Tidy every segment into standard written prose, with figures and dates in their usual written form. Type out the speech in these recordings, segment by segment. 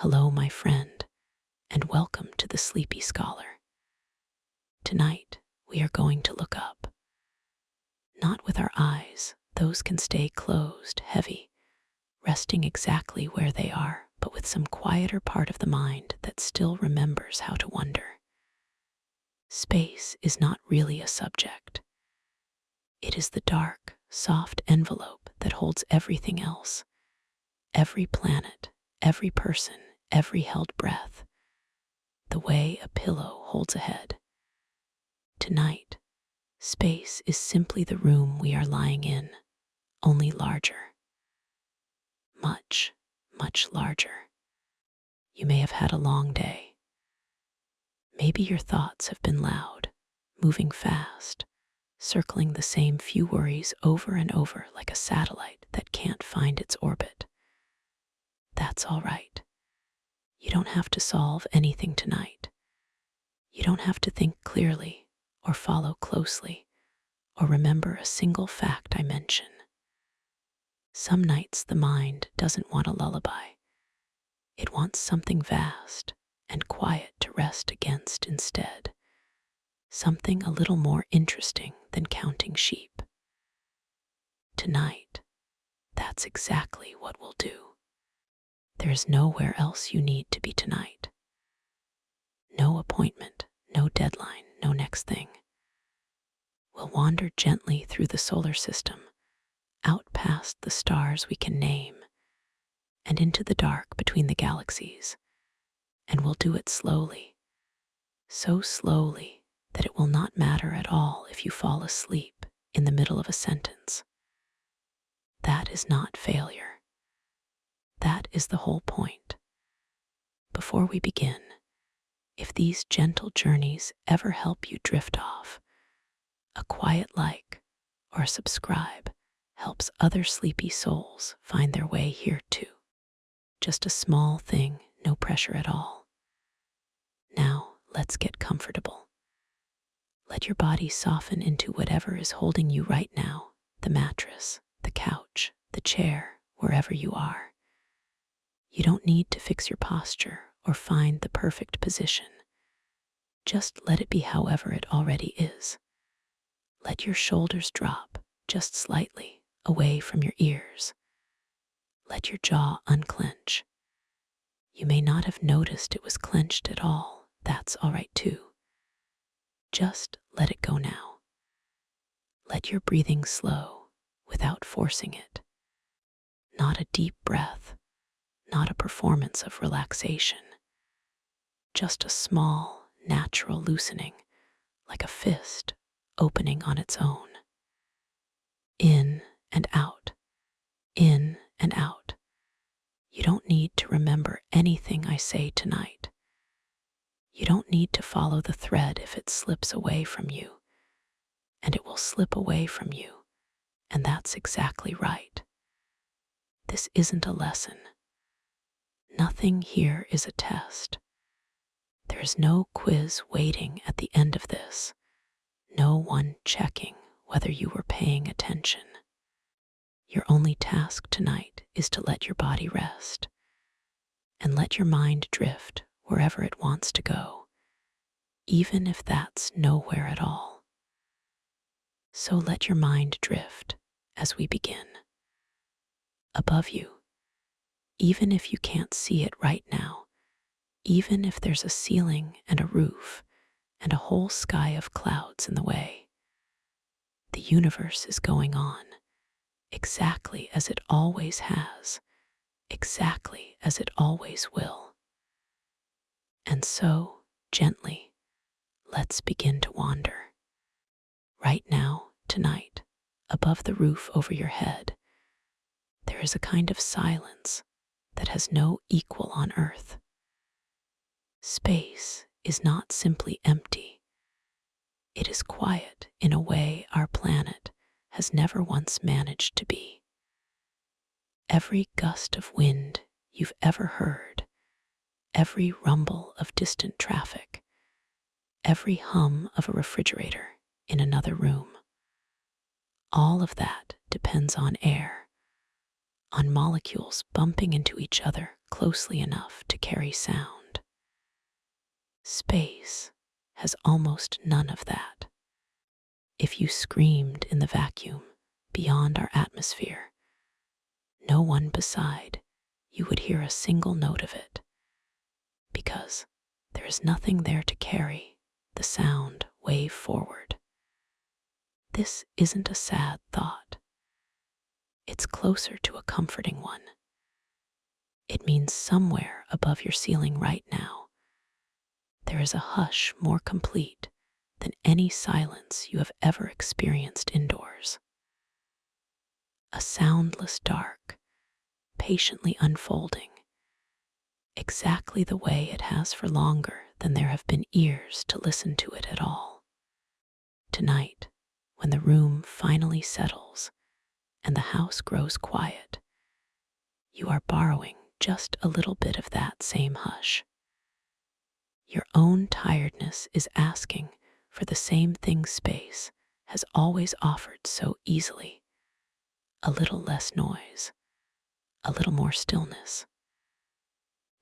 Hello, my friend, and welcome to the Sleepy Scholar. Tonight, we are going to look up. Not with our eyes, those can stay closed, heavy, resting exactly where they are, but with some quieter part of the mind that still remembers how to wonder. Space is not really a subject. It is the dark, soft envelope that holds everything else. Every planet, every person, every held breath. The way a pillow holds a head. Tonight, space is simply the room we are lying in, only larger. Much, much larger. You may have had a long day. Maybe your thoughts have been loud, moving fast, circling the same few worries over and over like a satellite that can't find its orbit. That's all right. You don't have to solve anything tonight. You don't have to think clearly or follow closely or remember a single fact I mention. Some nights the mind doesn't want a lullaby. It wants something vast and quiet to rest against instead. Something a little more interesting than counting sheep. Tonight, that's exactly what we'll do. There is nowhere else you need to be tonight. No appointment, no deadline, no next thing. We'll wander gently through the solar system, out past the stars we can name, and into the dark between the galaxies. And we'll do it slowly, so slowly that it will not matter at all if you fall asleep in the middle of a sentence. That is not failure. That is the whole point. Before we begin, if these gentle journeys ever help you drift off, a quiet like or a subscribe helps other sleepy souls find their way here too. Just a small thing, no pressure at all. Now, let's get comfortable. Let your body soften into whatever is holding you right now, the mattress, the couch, the chair, wherever you are. You don't need to fix your posture or find the perfect position. Just let it be however it already is. Let your shoulders drop just slightly away from your ears. Let your jaw unclench. You may not have noticed it was clenched at all. That's all right too. Just let it go now. Let your breathing slow without forcing it. Not a deep breath, not a performance of relaxation. Just a small, natural loosening, like a fist opening on its own. In and out, in and out. You don't need to remember anything I say tonight. You don't need to follow the thread if it slips away from you, and it will slip away from you, and that's exactly right. This isn't a lesson. Nothing here is a test. There is no quiz waiting at the end of this, no one checking whether you were paying attention. Your only task tonight is to let your body rest and let your mind drift wherever it wants to go, even if that's nowhere at all. So let your mind drift as we begin. Above you, even if you can't see it right now, even if there's a ceiling and a roof and a whole sky of clouds in the way, the universe is going on exactly as it always has, exactly as it always will. And so, gently, let's begin to wander. Right now, tonight, above the roof over your head, there is a kind of silence that has no equal on Earth. Space is not simply empty. It is quiet in a way our planet has never once managed to be. Every gust of wind you've ever heard, every rumble of distant traffic, every hum of a refrigerator in another room, all of that depends on air, on molecules bumping into each other closely enough to carry sound. Space has almost none of that. If you screamed in the vacuum beyond our atmosphere, no one beside you would hear a single note of it, because there is nothing there to carry the sound wave forward. This isn't a sad thought. It's closer to a comforting one. It means somewhere above your ceiling right now, there is a hush more complete than any silence you have ever experienced indoors. A soundless dark, patiently unfolding, exactly the way it has for longer than there have been ears to listen to it at all. Tonight, when the room finally settles and the house grows quiet, you are borrowing just a little bit of that same hush. Your own tiredness is asking for the same thing space has always offered so easily: a little less noise, a little more stillness.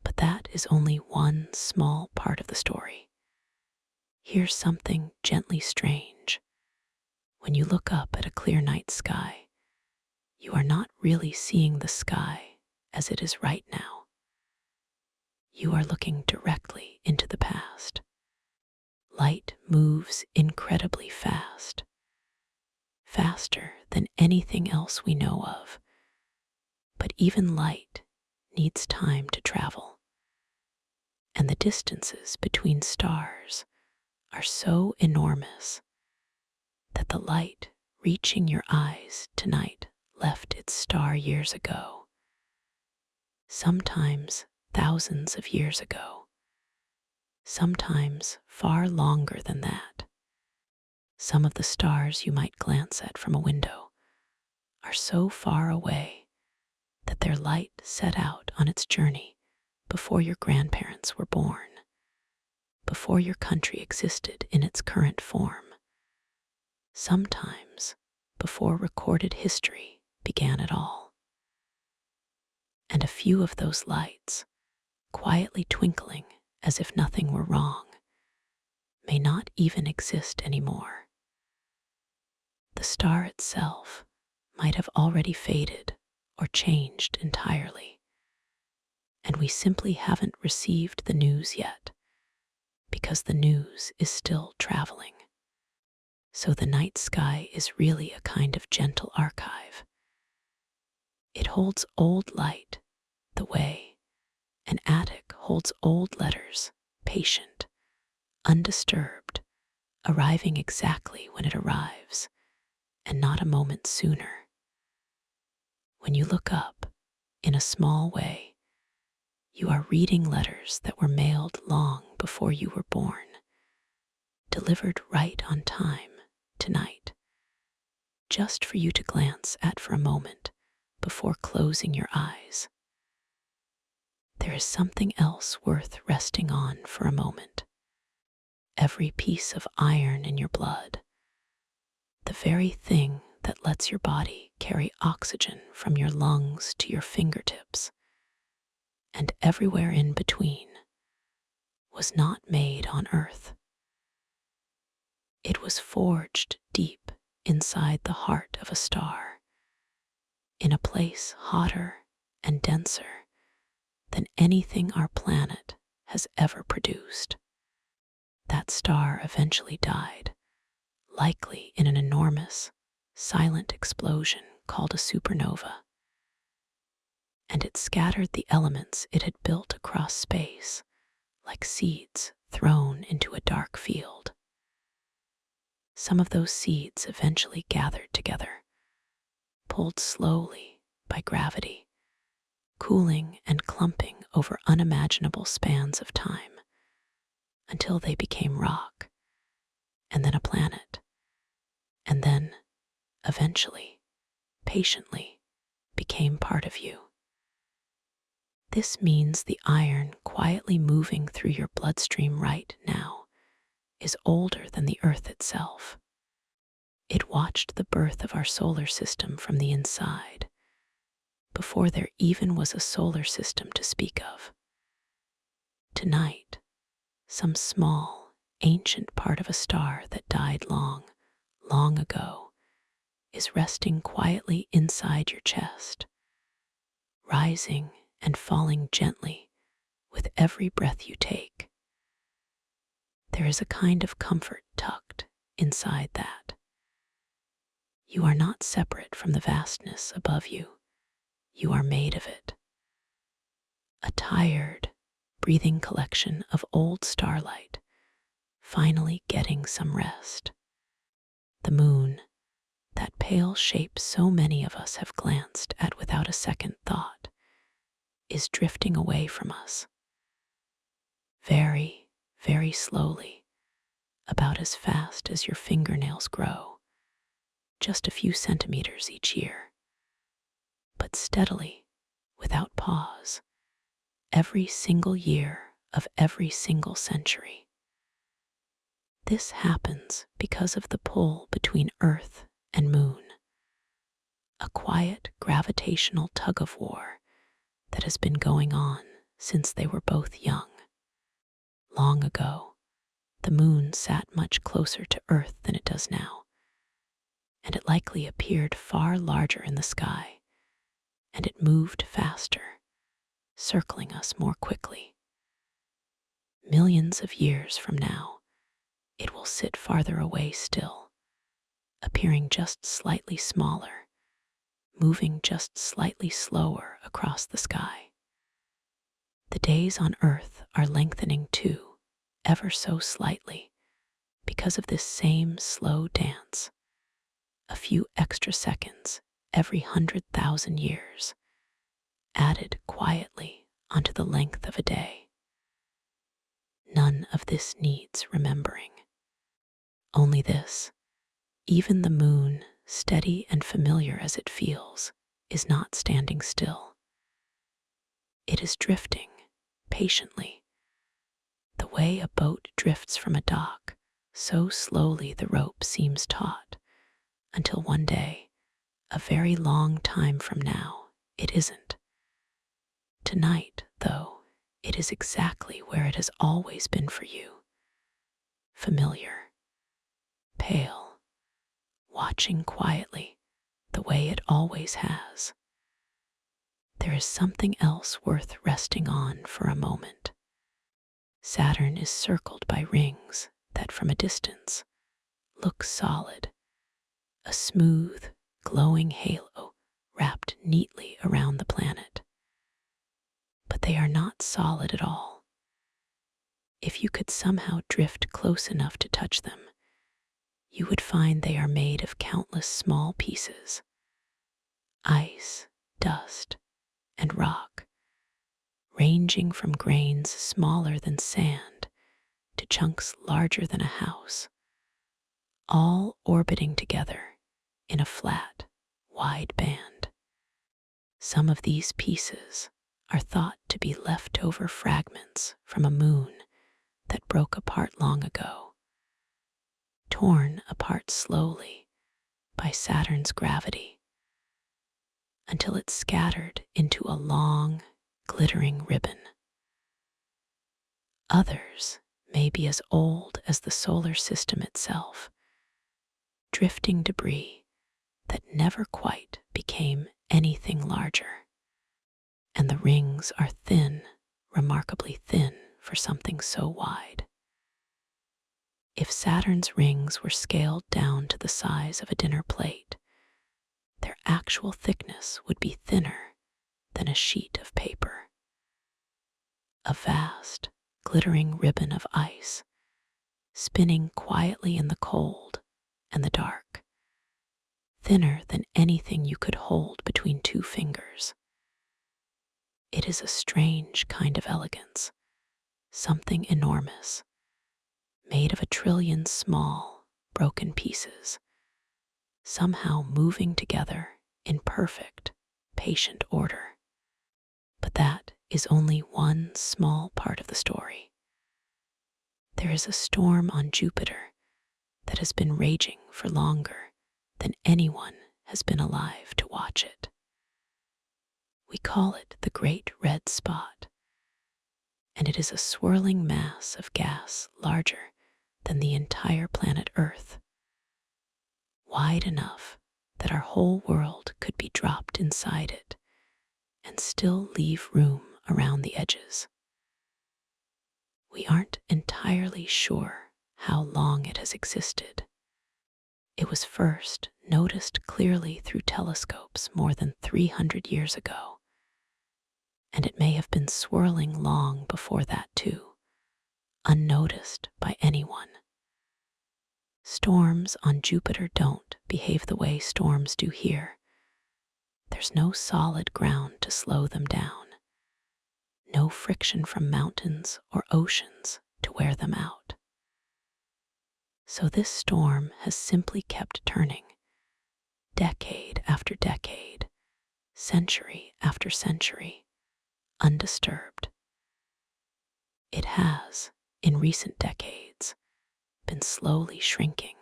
But that is only one small part of the story. Here's something gently strange. When you look up at a clear night sky, you are not really seeing the sky as it is right now. You are looking directly into the past. Light moves incredibly fast, faster than anything else we know of. But even light needs time to travel. And the distances between stars are so enormous that the light reaching your eyes tonight left its star years ago, sometimes thousands of years ago, sometimes far longer than that. Some of the stars you might glance at from a window are so far away that their light set out on its journey before your grandparents were born, before your country existed in its current form, sometimes before recorded history began at all. And a few of those lights, quietly twinkling as if nothing were wrong, may not even exist anymore. The star itself might have already faded or changed entirely, and we simply haven't received the news yet, because the news is still traveling. So the night sky is really a kind of gentle archive. It holds old light the way an attic holds old letters, patient, undisturbed, arriving exactly when it arrives, and not a moment sooner. When you look up, in a small way, you are reading letters that were mailed long before you were born, delivered right on time tonight, just for you to glance at for a moment before closing your eyes. There is something else worth resting on for a moment. Every piece of iron in your blood, the very thing that lets your body carry oxygen from your lungs to your fingertips, and everywhere in between, was not made on Earth. It was forged deep inside the heart of a star, in a place hotter and denser than anything our planet has ever produced. That star eventually died, likely in an enormous, silent explosion called a supernova, and it scattered the elements it had built across space like seeds thrown into a dark field. Some of those seeds eventually gathered together, pulled slowly by gravity, cooling and clumping over unimaginable spans of time, until they became rock, and then a planet, and then, eventually, patiently, became part of you. This means the iron quietly moving through your bloodstream right now is older than the Earth itself. It watched the birth of our solar system from the inside, before there even was a solar system to speak of. Tonight, some small, ancient part of a star that died long, long ago is resting quietly inside your chest, rising and falling gently with every breath you take. There is a kind of comfort tucked inside that. You are not separate from the vastness above you. You are made of it. A tired, breathing collection of old starlight, finally getting some rest. The moon, that pale shape so many of us have glanced at without a second thought, is drifting away from us. Very, very slowly, about as fast as your fingernails grow, just a few centimeters each year. But steadily, without pause, every single year of every single century. This happens because of the pull between Earth and Moon, a quiet gravitational tug-of-war that has been going on since they were both young. Long ago, the Moon sat much closer to Earth than it does now, and it likely appeared far larger in the sky, and it moved faster, circling us more quickly. Millions of years from now, it will sit farther away still, appearing just slightly smaller, moving just slightly slower across the sky. The days on Earth are lengthening too, ever so slightly, because of this same slow dance. A few extra seconds every 100,000 years, added quietly onto the length of a day. None of this needs remembering. Only this: even the moon, steady and familiar as it feels, is not standing still. It is drifting, patiently. The way a boat drifts from a dock, so slowly the rope seems taut, until one day, a very long time from now, it isn't. Tonight, though, it is exactly where it has always been for you. Familiar, pale, watching quietly, the way it always has. There is something else worth resting on for a moment. Saturn is circled by rings that, from a distance, look solid, a smooth, glowing halo wrapped neatly around the planet. But they are not solid at all. If you could somehow drift close enough to touch them, you would find they are made of countless small pieces: ice, dust, and rock, ranging from grains smaller than sand to chunks larger than a house, all orbiting together in a flat, wide band. Some of these pieces are thought to be leftover fragments from a moon that broke apart long ago, torn apart slowly by Saturn's gravity, until it scattered into a long, glittering ribbon. Others may be as old as the solar system itself, drifting debris that never quite became anything larger. And the rings are thin, remarkably thin for something so wide. If Saturn's rings were scaled down to the size of a dinner plate, their actual thickness would be thinner than a sheet of paper. A vast, glittering ribbon of ice, spinning quietly in the cold and the dark, thinner than anything you could hold between two fingers. It is a strange kind of elegance, something enormous, made of a trillion small, broken pieces, somehow moving together in perfect, patient order. But that is only one small part of the story. There is a storm on Jupiter that has been raging for longer than anyone has been alive to watch it. We call it the Great Red Spot, and it is a swirling mass of gas larger than the entire planet Earth, wide enough that our whole world could be dropped inside it and still leave room around the edges. We aren't entirely sure how long it has existed. It was first noticed clearly through telescopes more than 300 years ago, and it may have been swirling long before that too, unnoticed by anyone. Storms on Jupiter don't behave the way storms do here. There's no solid ground to slow them down, no friction from mountains or oceans to wear them out. So this storm has simply kept turning, decade after decade, century after century, undisturbed. It has, in recent decades, been slowly shrinking.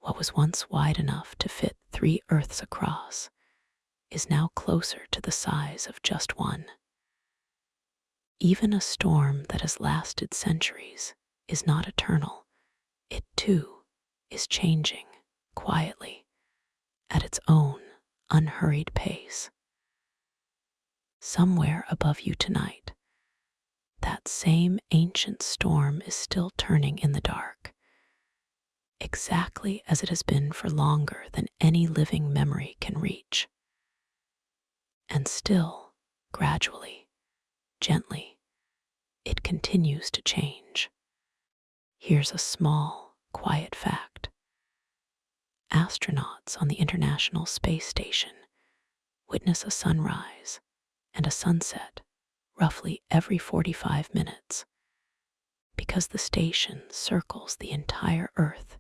What was once wide enough to fit 3 Earths across is now closer to the size of just one. Even a storm that has lasted centuries is not eternal. It too is changing quietly at its own unhurried pace. Somewhere above you tonight, that same ancient storm is still turning in the dark, exactly as it has been for longer than any living memory can reach. And still, gradually, gently, it continues to change. Here's a small, quiet fact. Astronauts on the International Space Station witness a sunrise and a sunset roughly every 45 minutes because the station circles the entire Earth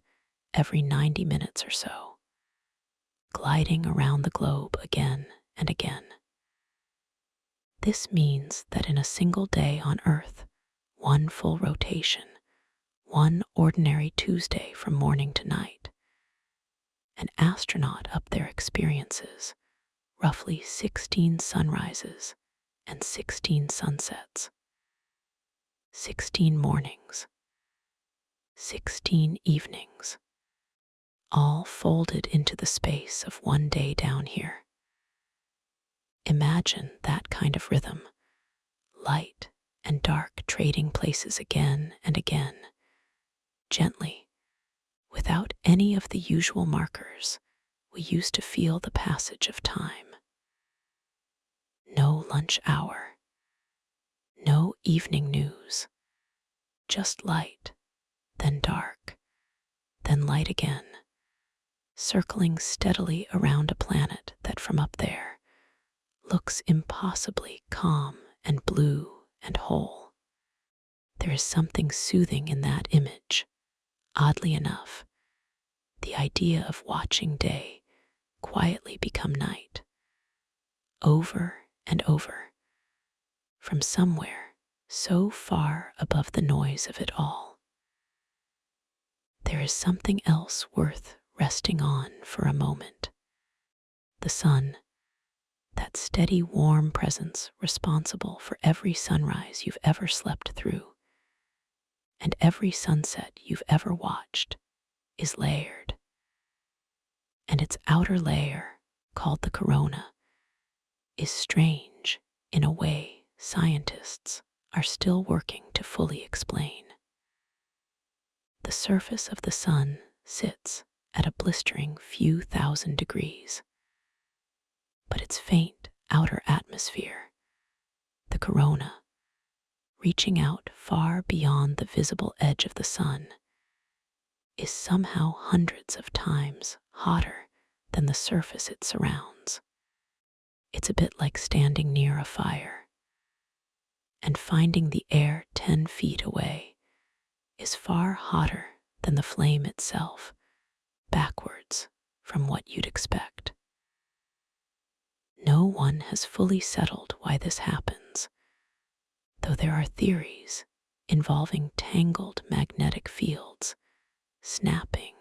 every 90 minutes or so, gliding around the globe again and again. This means that in a single day on Earth, one full rotation, one ordinary Tuesday from morning to night, an astronaut up there experiences roughly 16 sunrises and 16 sunsets, 16 mornings, 16 evenings, all folded into the space of one day down here. Imagine that kind of rhythm, light and dark trading places again and again, gently, without any of the usual markers we used to feel the passage of time. No lunch hour, no evening news, just light, then dark, then light again, circling steadily around a planet that from up there looks impossibly calm and blue and whole. There is something soothing in that image. Oddly enough, the idea of watching day quietly become night, over and over, from somewhere so far above the noise of it all. There is something else worth resting on for a moment. The sun, that steady, warm presence responsible for every sunrise you've ever slept through, and every sunset you've ever watched, is layered. And its outer layer, called the corona, is strange in a way scientists are still working to fully explain. The surface of the sun sits at a blistering few thousand degrees, but its faint outer atmosphere, the corona, reaching out far beyond the visible edge of the sun, is somehow hundreds of times hotter than the surface it surrounds. It's a bit like standing near a fire, and finding the air 10 feet away is far hotter than the flame itself, backwards from what you'd expect. No one has fully settled why this happens, though there are theories involving tangled magnetic fields snapping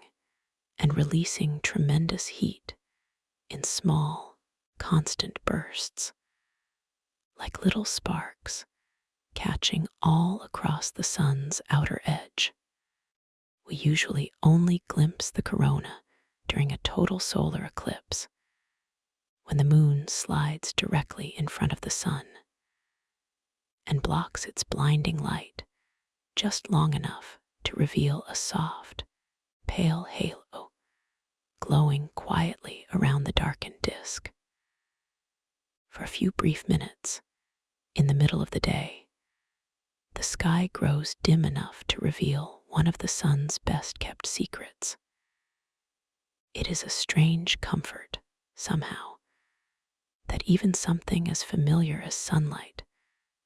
and releasing tremendous heat in small, constant bursts. like little sparks catching all across the sun's outer edge. We usually only glimpse the corona during a total solar eclipse, when the moon slides directly in front of the sun and blocks its blinding light just long enough to reveal a soft, pale halo glowing quietly around the darkened disk. For a few brief minutes, in the middle of the day, the sky grows dim enough to reveal one of the sun's best-kept secrets. It is a strange comfort, somehow, that even something as familiar as sunlight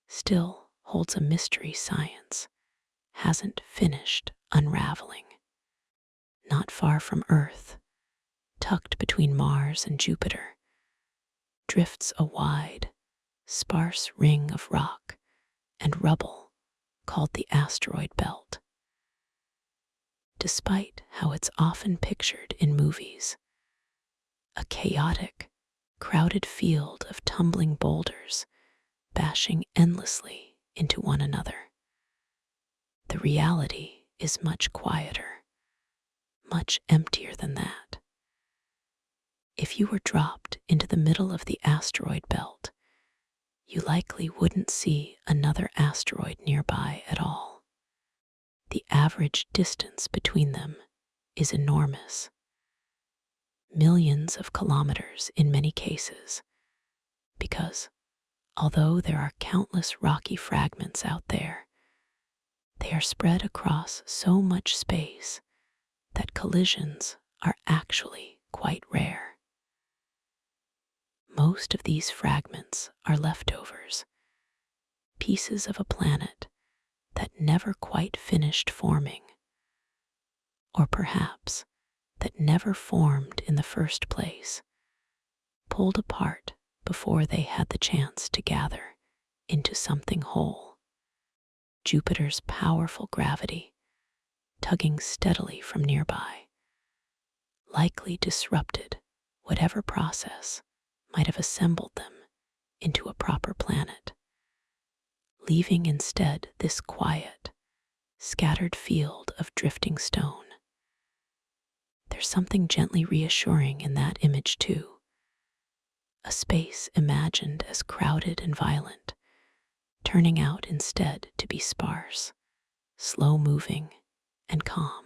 still holds a mystery science hasn't finished unraveling. Not far from Earth, tucked between Mars and Jupiter, drifts a wide, sparse ring of rock and rubble called the asteroid belt. Despite how it's often pictured in movies, a chaotic, crowded field of tumbling boulders bashing endlessly into one another, the reality is much quieter, much emptier than that. If you were dropped into the middle of the asteroid belt, you likely wouldn't see another asteroid nearby at all. The average distance between them is enormous. Millions of kilometers in many cases, because although there are countless rocky fragments out there, they are spread across so much space that collisions are actually quite rare. Most of these fragments are leftovers, pieces of a planet that never quite finished forming, or perhaps that never formed in the first place, pulled apart before they had the chance to gather into something whole. Jupiter's powerful gravity, tugging steadily from nearby, likely disrupted whatever process might have assembled them into a proper planet, leaving instead this quiet, scattered field of drifting stone. There's something gently reassuring in that image too. A space imagined as crowded and violent, turning out instead to be sparse, slow-moving, and calm.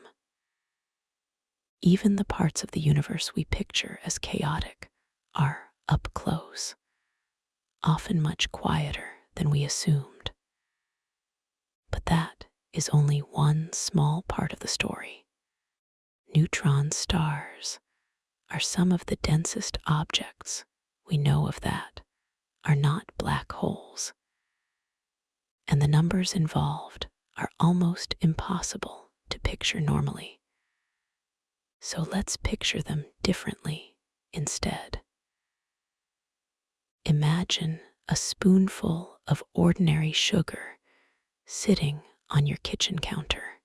Even the parts of the universe we picture as chaotic are up close, often much quieter than we assumed. But that is only one small part of the story. Neutron stars are some of the densest objects we know of that are not black holes, and the numbers involved are almost impossible to picture normally. So let's picture them differently instead. Imagine a spoonful of ordinary sugar sitting on your kitchen counter.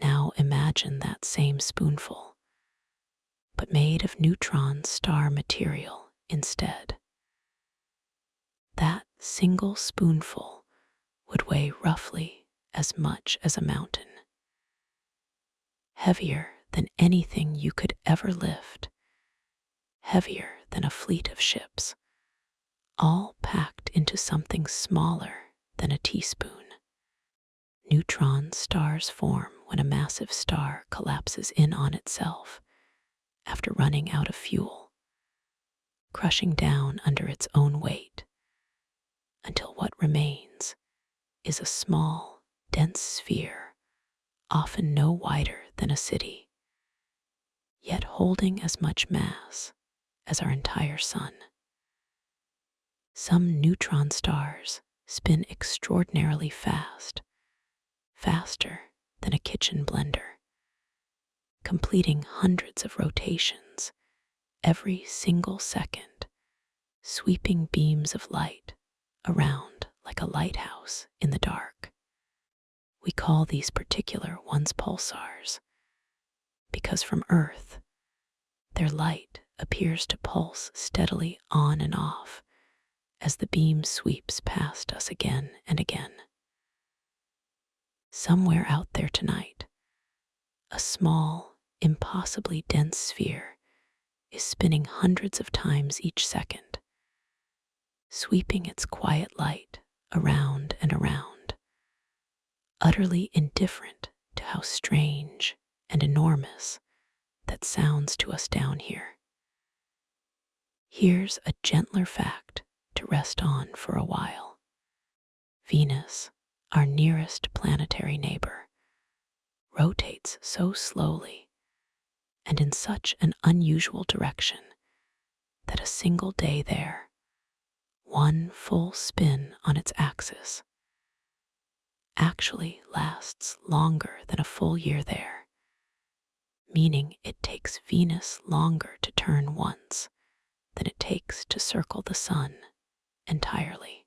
Now imagine that same spoonful, but made of neutron star material instead. That single spoonful would weigh roughly as much as a mountain, heavier than anything you could ever lift, heavier than a fleet of ships, all packed into something smaller than a teaspoon. Neutron stars form when a massive star collapses in on itself after running out of fuel, crushing down under its own weight, until what remains is a small, dense sphere, often no wider than a city, yet holding as much mass as our entire sun. Some neutron stars spin extraordinarily fast, faster than a kitchen blender, completing hundreds of rotations every single second, sweeping beams of light around like a lighthouse in the dark. We call these particular ones pulsars because from Earth, their light appears to pulse steadily on and off as the beam sweeps past us again and again. Somewhere out there tonight, a small, impossibly dense sphere is spinning hundreds of times each second, sweeping its quiet light around and around, utterly indifferent to how strange and enormous that sounds to us down here. Here's a gentler fact to rest on for a while. Venus, our nearest planetary neighbor, rotates so slowly and in such an unusual direction that a single day there, one full spin on its axis, actually lasts longer than a full year there, meaning it takes Venus longer to turn once than it takes to circle the sun entirely.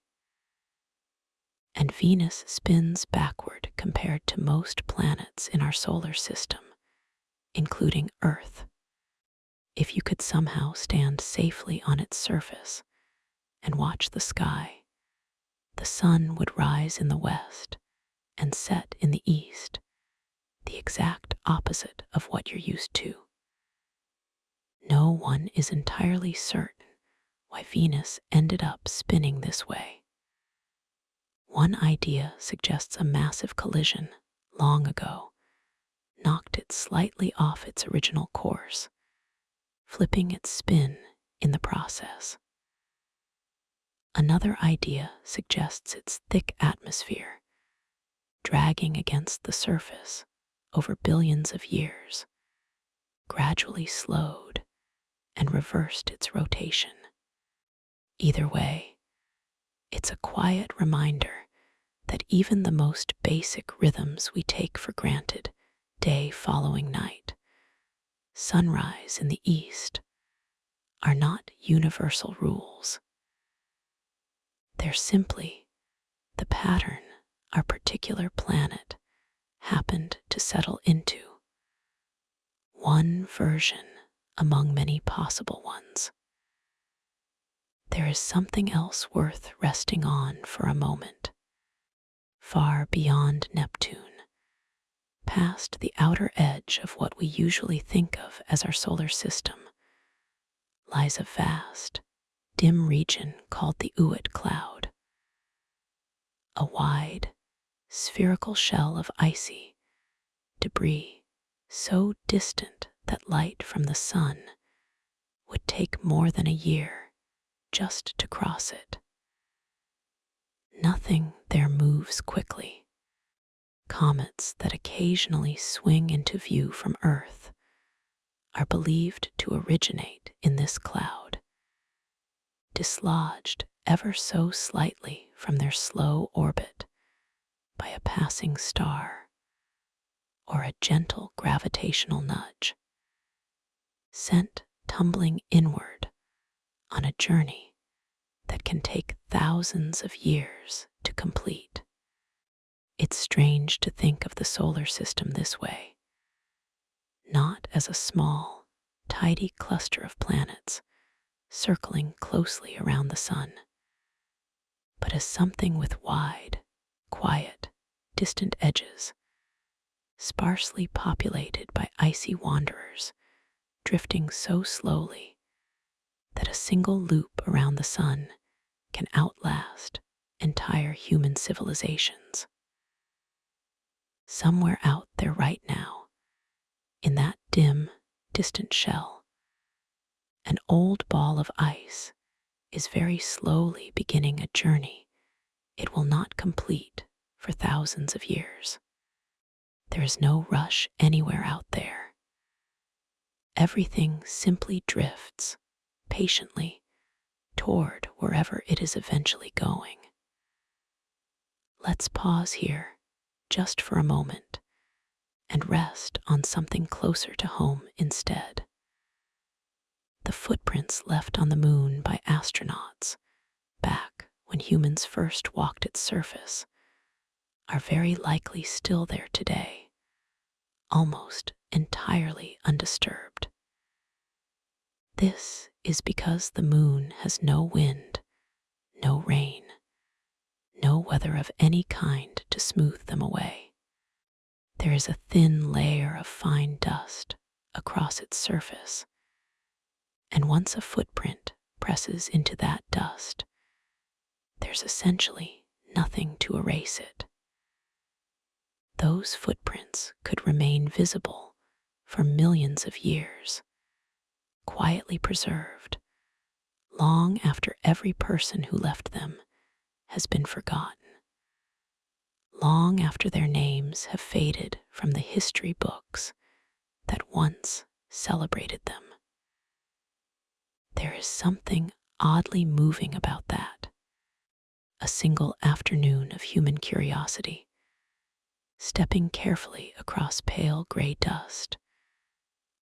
And Venus spins backward compared to most planets in our solar system, including Earth. If you could somehow stand safely on its surface and watch the sky, the sun would rise in the west and set in the east, the exact opposite of what you're used to. No one is entirely certain why Venus ended up spinning this way. One idea suggests a massive collision long ago knocked it slightly off its original course, flipping its spin in the process. Another idea suggests its thick atmosphere, dragging against the surface over billions of years, gradually slowed and reversed its rotation. Either way, it's a quiet reminder that even the most basic rhythms we take for granted, day following night, sunrise in the east, are not universal rules. They're simply the pattern our particular planet happened to settle into, one version among many possible ones. There is something else worth resting on for a moment. Far beyond Neptune, past the outer edge of what we usually think of as our solar system, lies a vast, dim region called the Oort cloud. A wide, spherical shell of icy debris so distant that light from the sun would take more than a year just to cross it. Nothing there moves quickly. Comets that occasionally swing into view from Earth are believed to originate in this cloud, dislodged ever so slightly from their slow orbit by a passing star or a gentle gravitational nudge, sent tumbling inward on a journey that can take thousands of years to complete. It's strange to think of the solar system this way, not as a small, tidy cluster of planets circling closely around the sun, but as something with wide, quiet, distant edges, sparsely populated by icy wanderers drifting so slowly that a single loop around the sun can outlast entire human civilizations. Somewhere out there right now, in that dim, distant shell, an old ball of ice is very slowly beginning a journey it will not complete for thousands of years. There is no rush anywhere out there. Everything simply drifts patiently toward wherever it is eventually going. Let's pause here just for a moment and rest on something closer to home instead. The footprints left on the moon by astronauts back when humans first walked its surface are very likely still there today, almost entirely undisturbed. This is because the moon has no wind, no rain, no weather of any kind to smooth them away. There is a thin layer of fine dust across its surface, and once a footprint presses into that dust, there's essentially nothing to erase it. Those footprints could remain visible for millions of years, quietly preserved, long after every person who left them has been forgotten, long after their names have faded from the history books that once celebrated them. There is something oddly moving about that. A single afternoon of human curiosity, stepping carefully across pale gray dust,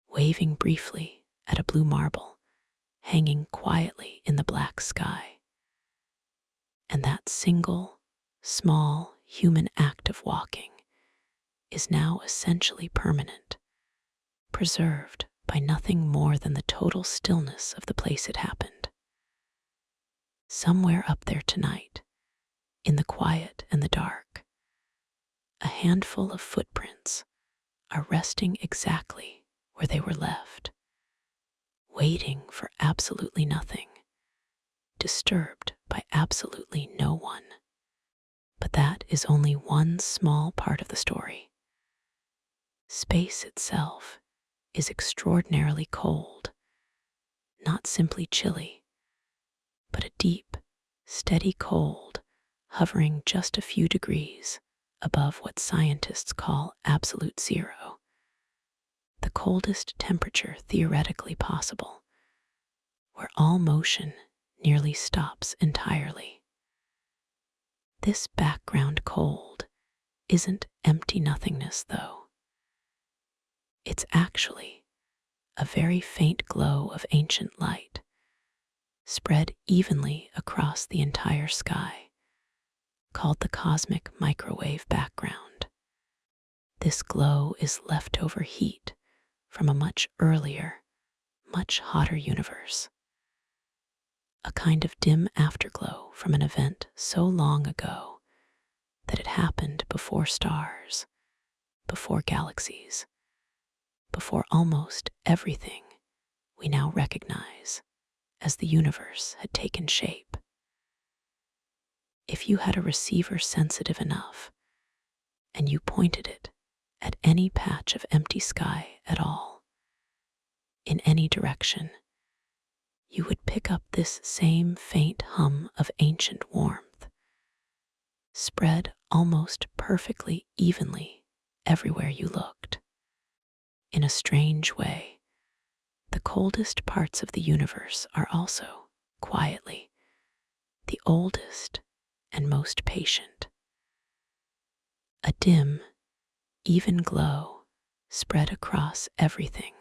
waving briefly at a blue marble hanging quietly in the black sky. And that single, small human act of walking is now essentially permanent, preserved by nothing more than the total stillness of the place it happened. Somewhere up there tonight, in the quiet and the dark, a handful of footprints are resting exactly where they were left, waiting for absolutely nothing, disturbed by absolutely no one. But that is only one small part of the story. Space itself is extraordinarily cold, not simply chilly, but a deep, steady cold hovering just a few degrees above what scientists call absolute zero, the coldest temperature theoretically possible, where all motion nearly stops entirely. This background cold isn't empty nothingness, though. It's actually a very faint glow of ancient light, spread evenly across the entire sky, called the cosmic microwave background. This glow is leftover heat from a much earlier, much hotter universe, a kind of dim afterglow from an event so long ago that it happened before stars, before galaxies, before almost everything we now recognize as the universe had taken shape. If you had a receiver sensitive enough and you pointed it at any patch of empty sky at all, in any direction, you would pick up this same faint hum of ancient warmth, spread almost perfectly evenly everywhere you looked. In a strange way, the coldest parts of the universe are also, quietly, the oldest and most patient. A dim, even glow spread across everything,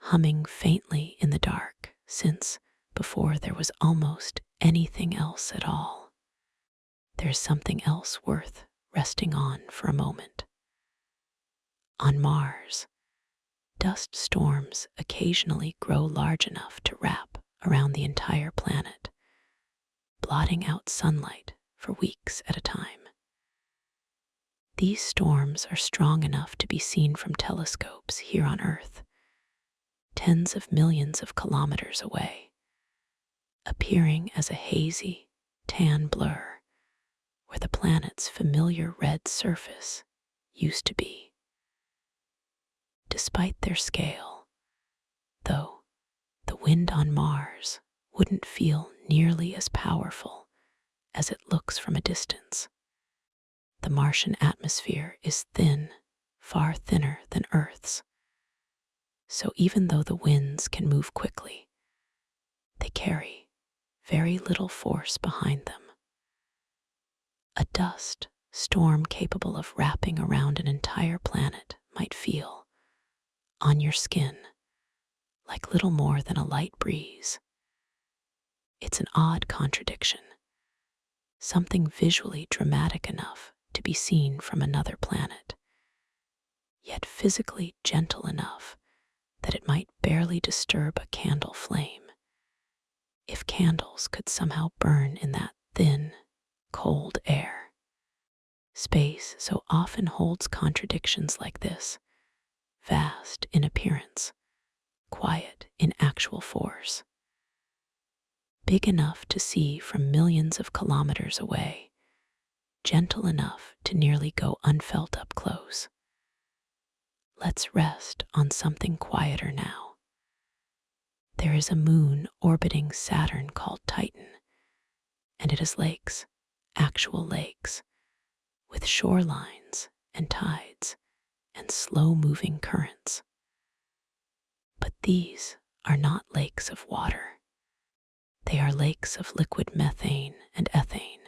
humming faintly in the dark since before there was almost anything else at all. There's something else worth resting on for a moment. On Mars, dust storms occasionally grow large enough to wrap around the entire planet, blotting out sunlight for weeks at a time. These storms are strong enough to be seen from telescopes here on Earth, tens of millions of kilometers away, appearing as a hazy, tan blur where the planet's familiar red surface used to be. Despite their scale, though, the wind on Mars wouldn't feel nearly as powerful as it looks from a distance. The Martian atmosphere is thin, far thinner than Earth's. So even though the winds can move quickly, they carry very little force behind them. A dust storm capable of wrapping around an entire planet might feel, on your skin, like little more than a light breeze. It's an odd contradiction, something visually dramatic enough to be seen from another planet, yet physically gentle enough that it might barely disturb a candle flame. If candles could somehow burn in that thin, cold air. Space so often holds contradictions like this, vast in appearance, quiet in actual force. Big enough to see from millions of kilometers away, gentle enough to nearly go unfelt up close. Let's rest on something quieter now. There is a moon orbiting Saturn called Titan, and it has lakes, actual lakes, with shorelines and tides and slow-moving currents. But these are not lakes of water. They are lakes of liquid methane and ethane,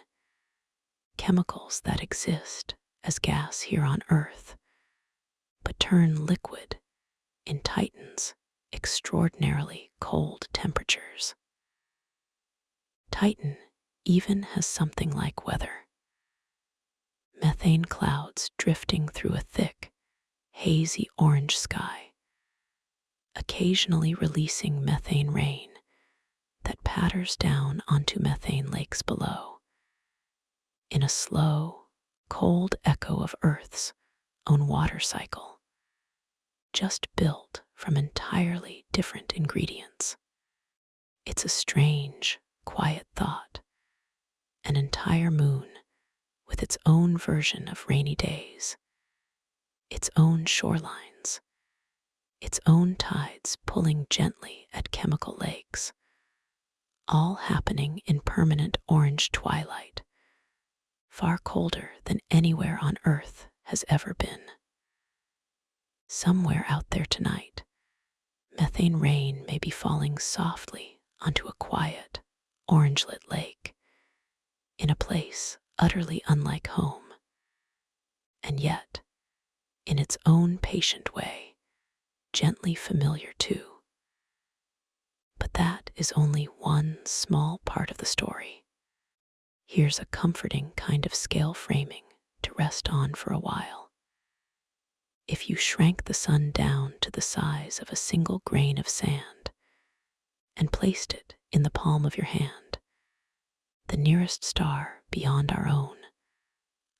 chemicals that exist as gas here on Earth, but turn liquid in Titan's extraordinarily cold temperatures. Titan even has something like weather. Methane clouds drifting through a thick, hazy orange sky, occasionally releasing methane rain that patters down onto methane lakes below, in a slow, cold echo of Earth's own water cycle, just built from entirely different ingredients. It's a strange, quiet thought, an entire moon with its own version of rainy days, its own shorelines, its own tides pulling gently at chemical lakes, all happening in permanent orange twilight, far colder than anywhere on Earth has ever been. Somewhere out there tonight, methane rain may be falling softly onto a quiet, orange-lit lake, in a place utterly unlike home, and yet, in its own patient way, gently familiar too. But that is only one small part of the story. Here's a comforting kind of scale framing to rest on for a while. If you shrank the sun down to the size of a single grain of sand and placed it in the palm of your hand, the nearest star beyond our own,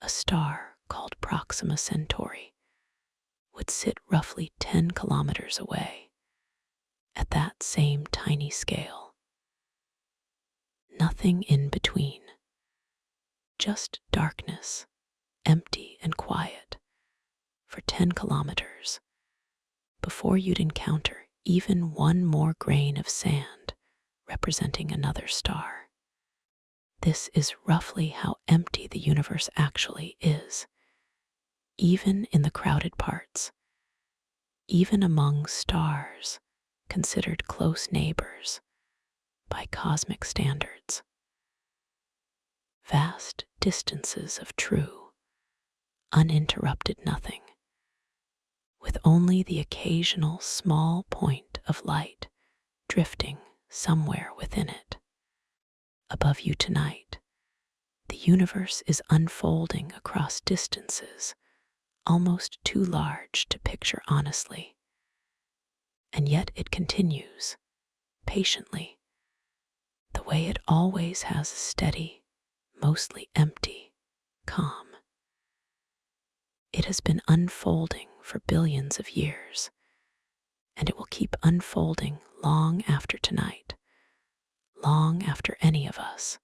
a star called Proxima Centauri, would sit roughly 10 kilometers away, at that same tiny scale. Nothing in between, just darkness, empty and quiet, for 10 kilometers, before you'd encounter even one more grain of sand representing another star. This is roughly how empty the universe actually is, even in the crowded parts, even among stars considered close neighbors by cosmic standards. Vast distances of true, uninterrupted nothing, with only the occasional small point of light drifting somewhere within it. Above you tonight, the universe is unfolding across distances almost too large to picture honestly, and yet it continues, patiently, the way it always has, steady, mostly empty, calm. It has been unfolding for billions of years, and it will keep unfolding long after tonight, long after any of us,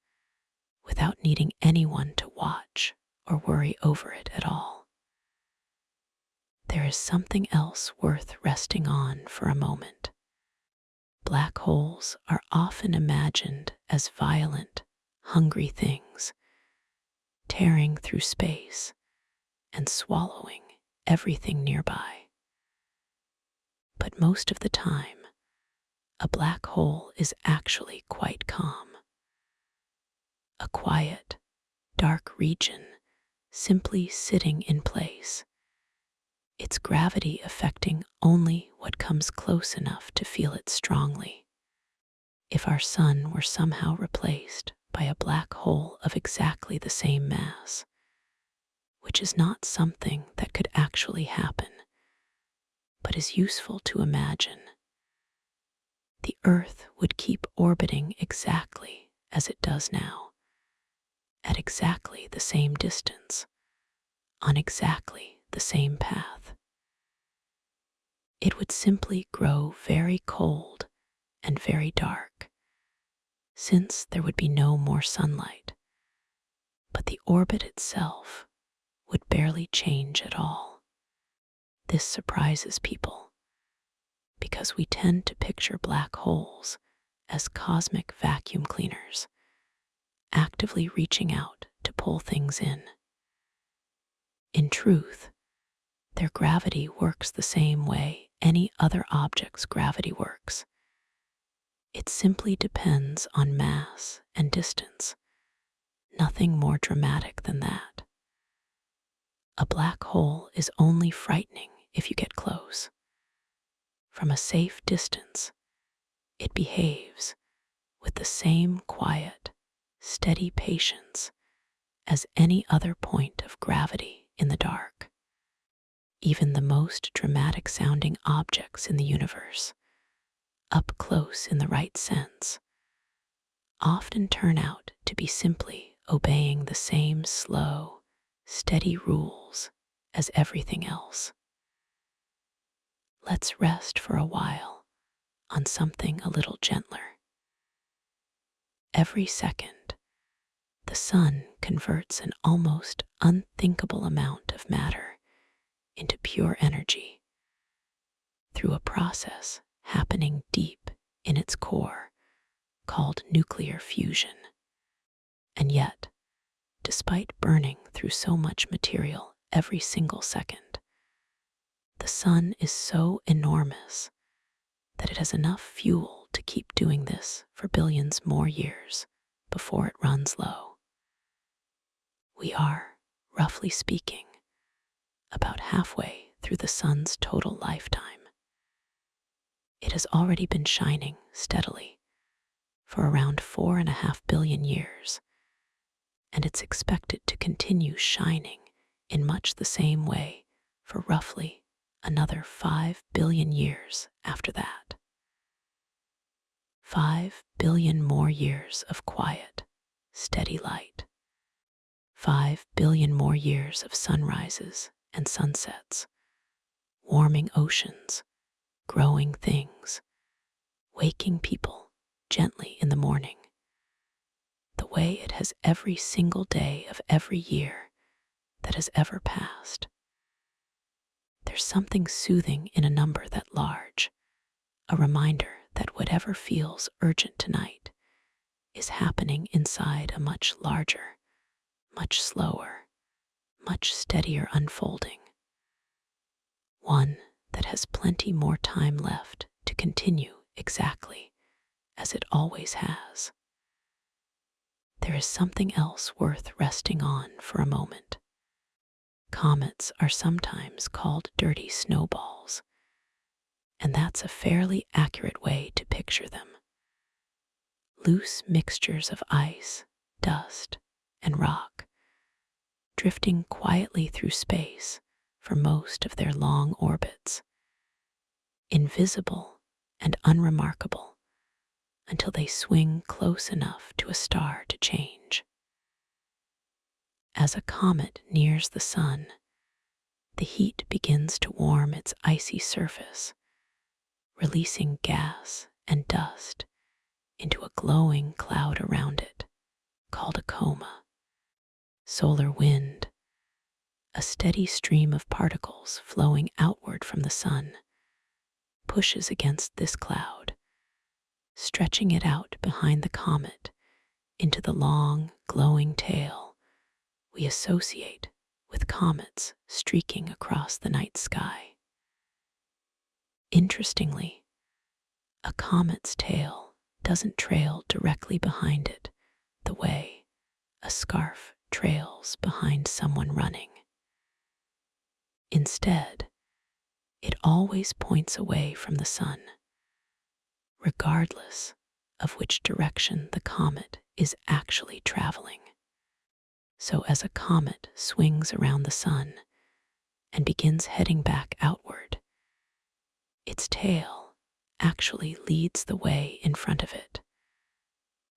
without needing anyone to watch or worry over it at all. There is something else worth resting on for a moment. Black holes are often imagined as violent, hungry things, tearing through space and swallowing everything nearby. But most of the time, a black hole is actually quite calm. A quiet, dark region simply sitting in place, its gravity affecting only what comes close enough to feel it strongly. If our sun were somehow replaced by a black hole of exactly the same mass, which is not something that could actually happen, but is useful to imagine, the Earth would keep orbiting exactly as it does now, at exactly the same distance, on exactly the same path. It would simply grow very cold and very dark, since there would be no more sunlight, but the orbit itself would barely change at all. This surprises people because we tend to picture black holes as cosmic vacuum cleaners, actively reaching out to pull things in. In truth, their gravity works the same way any other object's gravity works. It simply depends on mass and distance, nothing more dramatic than that. A black hole is only frightening if you get close. From a safe distance, it behaves with the same quiet, steady patience as any other point of gravity in the dark. Even the most dramatic sounding objects in the universe, up close in the right sense, often turn out to be simply obeying the same slow, steady rules as everything else. Let's rest for a while on something a little gentler. Every second, the sun converts an almost unthinkable amount of matter into pure energy through a process happening deep in its core called nuclear fusion. And yet, despite burning through so much material every single second, the sun is so enormous that it has enough fuel to keep doing this for billions more years before it runs low. We are, roughly speaking, about halfway through the sun's total lifetime. It has already been shining steadily for around 4.5 billion years, and it's expected to continue shining in much the same way for roughly another 5 billion years after that. 5 billion more years of quiet, steady light. 5 billion more years of sunrises and sunsets, warming oceans, growing things, waking people gently in the morning, the way it has every single day of every year that has ever passed. There's something soothing in a number that large, a reminder that whatever feels urgent tonight is happening inside a much larger, much slower, much steadier unfolding. One that has plenty more time left to continue exactly as it always has. There is something else worth resting on for a moment. Comets are sometimes called dirty snowballs, and that's a fairly accurate way to picture them. Loose mixtures of ice, dust, and rock, drifting quietly through space for most of their long orbits, invisible and unremarkable until they swing close enough to a star to change. As a comet nears the sun, the heat begins to warm its icy surface, releasing gas and dust into a glowing cloud around it, called a coma. Solar wind, a steady stream of particles flowing outward from the sun, pushes against this cloud, stretching it out behind the comet into the long, glowing tail we associate with comets streaking across the night sky. Interestingly, a comet's tail doesn't trail directly behind it the way a scarf trails behind someone running. Instead, it always points away from the sun, regardless of which direction the comet is actually traveling. So as a comet swings around the sun and begins heading back outward, its tail actually leads the way in front of it,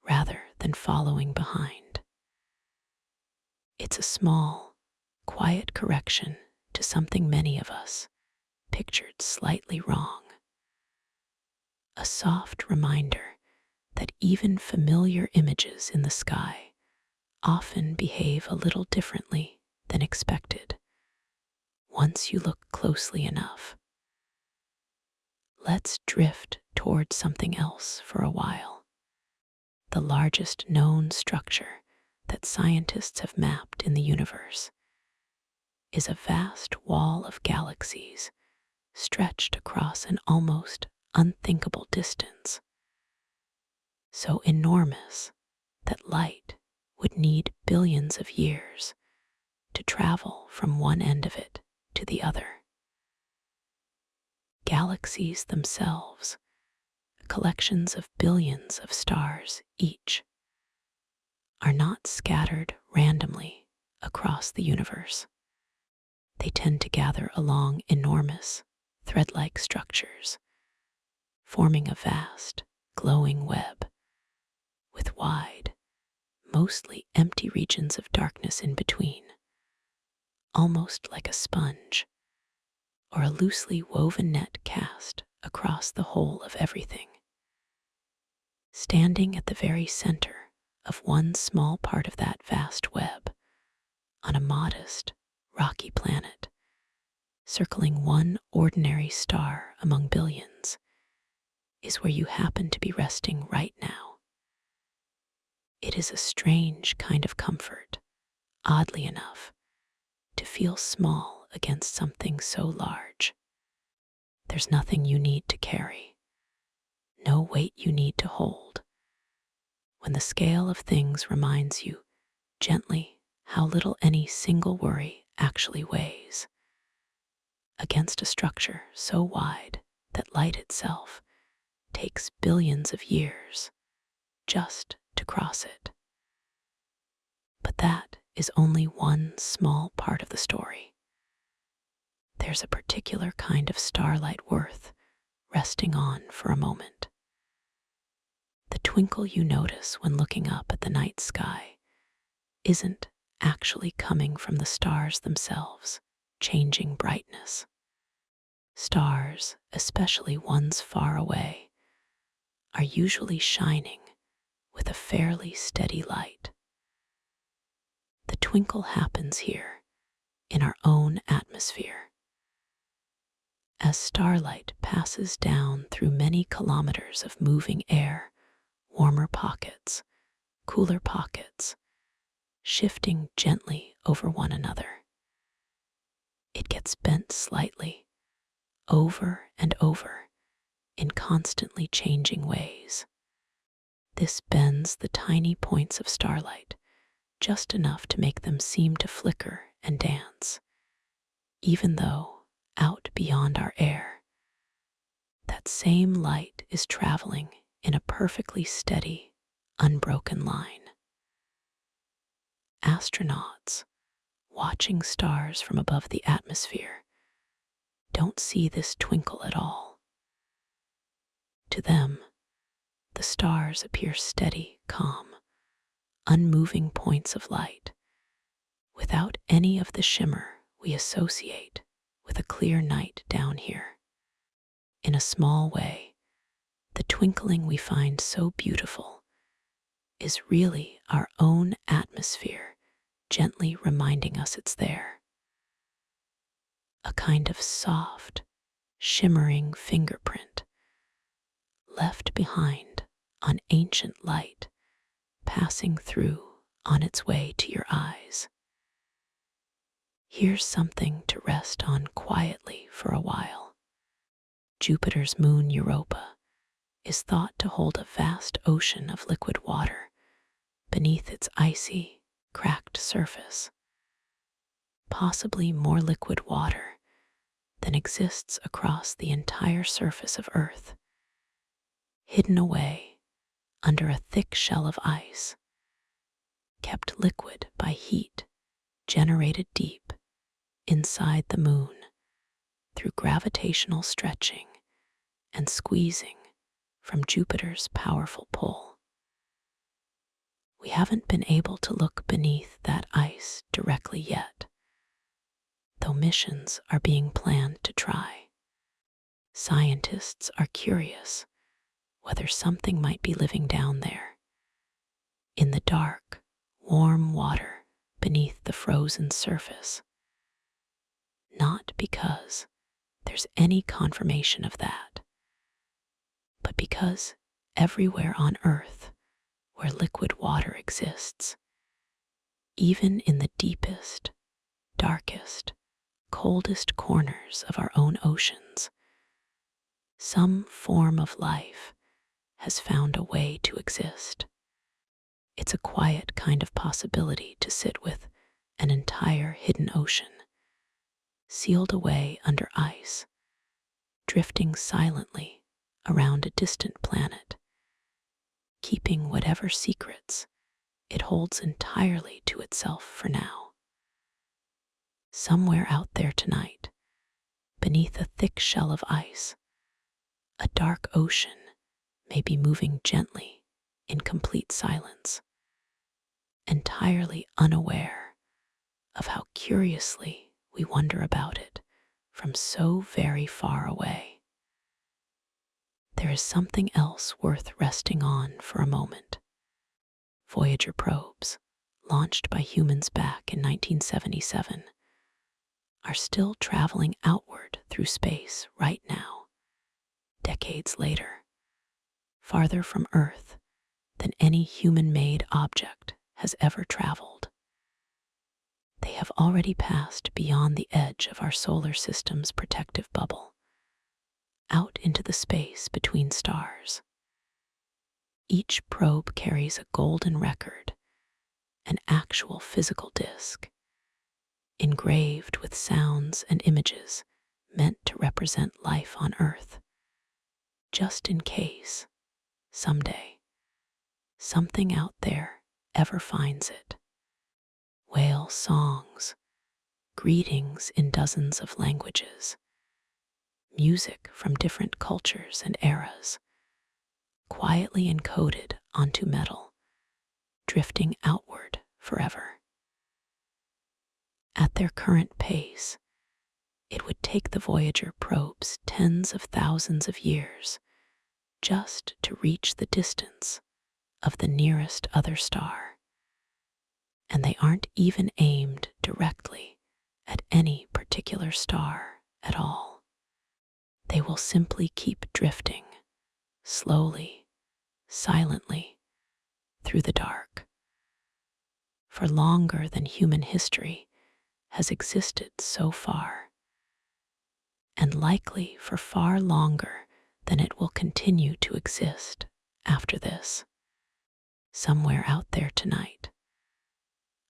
rather than following behind. It's a small, quiet correction to something many of us pictured slightly wrong. A soft reminder that even familiar images in the sky often behave a little differently than expected once you look closely enough. Let's drift toward something else for a while. The largest known structure that scientists have mapped in the universe is a vast wall of galaxies stretched across an almost unthinkable distance, so enormous that light would need billions of years to travel from one end of it to the other. Galaxies themselves, collections of billions of stars each, are not scattered randomly across the universe. They tend to gather along enormous, thread-like structures, forming a vast, glowing web with wide, mostly empty regions of darkness in between, almost like a sponge or a loosely woven net cast across the whole of everything. Standing at the very center of one small part of that vast web, on a modest, rocky planet, circling one ordinary star among billions, is where you happen to be resting right now. It is a strange kind of comfort, oddly enough, to feel small against something so large. There's nothing you need to carry, no weight you need to hold. When the scale of things reminds you gently how little any single worry actually weighs, against a structure so wide that light itself takes billions of years just to cross it. But that is only one small part of the story. There's a particular kind of starlight worth resting on for a moment. The twinkle you notice when looking up at the night sky isn't actually coming from the stars themselves changing brightness. Stars, especially ones far away, are usually shining with a fairly steady light. The twinkle happens here, in our own atmosphere. As starlight passes down through many kilometers of moving air, warmer pockets, cooler pockets, shifting gently over one another, it gets bent slightly, over and over, in constantly changing ways. This bends the tiny points of starlight just enough to make them seem to flicker and dance, even though, out beyond our air, that same light is traveling in a perfectly steady, unbroken line. Astronauts, watching stars from above the atmosphere, don't see this twinkle at all. To them, the stars appear steady, calm, unmoving points of light, without any of the shimmer we associate with a clear night down here. In a small way, the twinkling we find so beautiful is really our own atmosphere gently reminding us it's there. A kind of soft, shimmering fingerprint left behind on ancient light passing through on its way to your eyes. Here's something to rest on quietly for a while. Jupiter's moon Europa is thought to hold a vast ocean of liquid water beneath its icy, cracked surface, possibly more liquid water than exists across the entire surface of Earth, hidden away under a thick shell of ice, kept liquid by heat generated deep inside the moon through gravitational stretching and squeezing from Jupiter's powerful pull. We haven't been able to look beneath that ice directly yet, though missions are being planned to try. Scientists are curious whether something might be living down there, in the dark, warm water beneath the frozen surface. Not because there's any confirmation of that, but because everywhere on Earth where liquid water exists, even in the deepest, darkest, coldest corners of our own oceans, some form of life has found a way to exist. It's a quiet kind of possibility to sit with an entire hidden ocean, sealed away under ice, drifting silently around a distant planet, keeping whatever secrets it holds entirely to itself for now. Somewhere out there tonight, beneath a thick shell of ice, a dark ocean may be moving gently in complete silence, entirely unaware of how curiously we wonder about it from so very far away. There is something else worth resting on for a moment. Voyager probes, launched by humans back in 1977, are still traveling outward through space right now, decades later, farther from Earth than any human-made object has ever traveled. They have already passed beyond the edge of our solar system's protective bubble, out into the space between stars. Each probe carries a golden record, an actual physical disk, engraved with sounds and images meant to represent life on Earth, just in case, someday, something out there ever finds it. Whale songs, greetings in dozens of languages, music from different cultures and eras, quietly encoded onto metal, drifting outward forever. At their current pace, it would take the Voyager probes tens of thousands of years just to reach the distance of the nearest other star. And they aren't even aimed directly at any particular star at all. They will simply keep drifting, slowly, silently, through the dark, for longer than human history has existed so far, and likely for far longer than it will continue to exist after this. Somewhere out there tonight,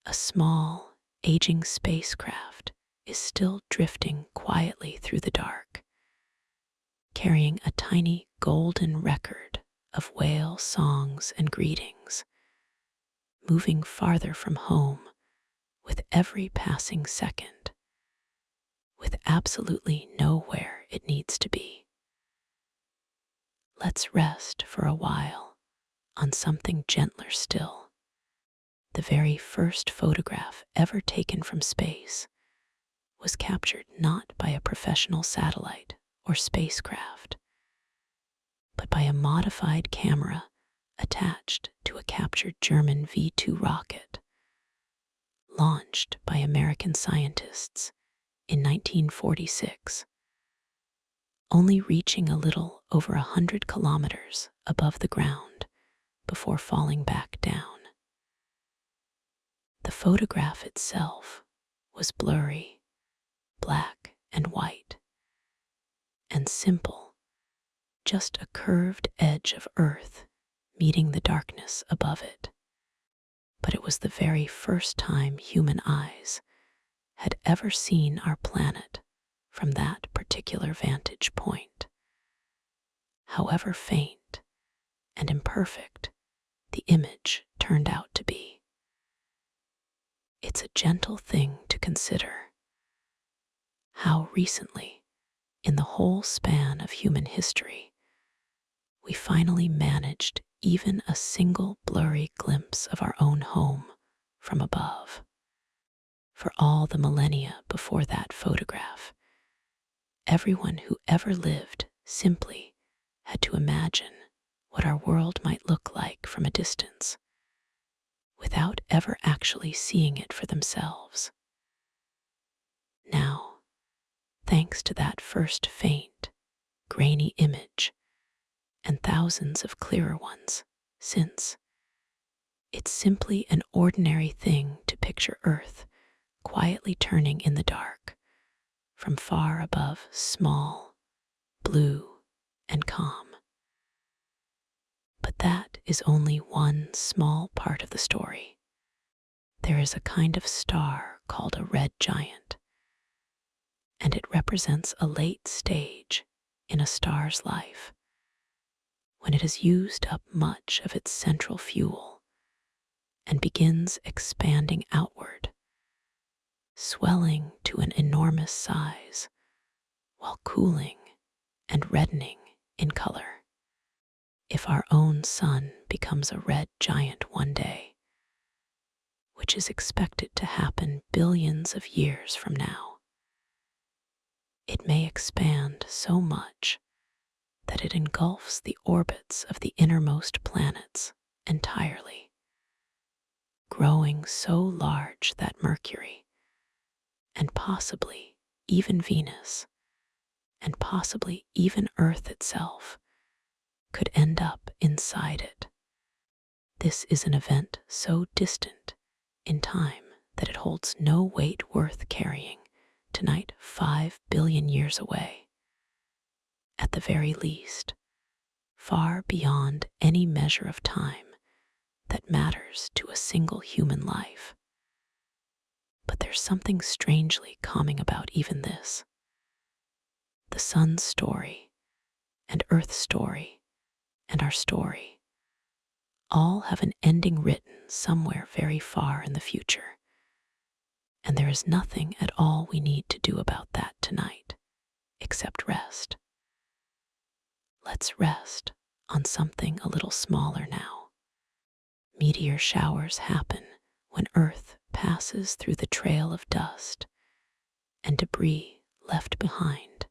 a small, aging spacecraft is still drifting quietly through the dark, carrying a tiny golden record of whale songs and greetings, moving farther from home with every passing second, with absolutely nowhere it needs to be. Let's rest for a while on something gentler still. The very first photograph ever taken from space was captured not by a professional satellite or spacecraft, but by a modified camera attached to a captured German V-2 rocket, launched by American scientists in 1946, only reaching a little over 100 kilometers above the ground before falling back down. The photograph itself was blurry, black and white, and simple, just a curved edge of Earth meeting the darkness above it. But it was the very first time human eyes had ever seen our planet from that particular vantage point. However faint and imperfect the image turned out to be. It's a gentle thing to consider how recently, in the whole span of human history, we finally managed even a single blurry glimpse of our own home from above. For all the millennia before that photograph, everyone who ever lived simply had to imagine what our world might look like from a distance, without ever actually seeing it for themselves. Now, thanks to that first faint, grainy image, and thousands of clearer ones since, it's simply an ordinary thing to picture Earth quietly turning in the dark from far above, small, blue, and calm. But that is only one small part of the story. There is a kind of star called a red giant, and it represents a late stage in a star's life when it has used up much of its central fuel and begins expanding outward, swelling to an enormous size while cooling and reddening in color. If our own sun becomes a red giant one day, which is expected to happen billions of years from now, it may expand so much that it engulfs the orbits of the innermost planets entirely, growing so large that Mercury, and possibly even Venus, and possibly even Earth itself, could end up inside it. This is an event so distant in time that it holds no weight worth carrying tonight 5 billion years away. At the very least, far beyond any measure of time that matters to a single human life. But there's something strangely calming about even this. The sun's story, and Earth's story, and our story all have an ending written somewhere very far in the future. And there is nothing at all we need to do about that tonight, except rest. Let's rest on something a little smaller now. Meteor showers happen when Earth passes through the trail of dust and debris left behind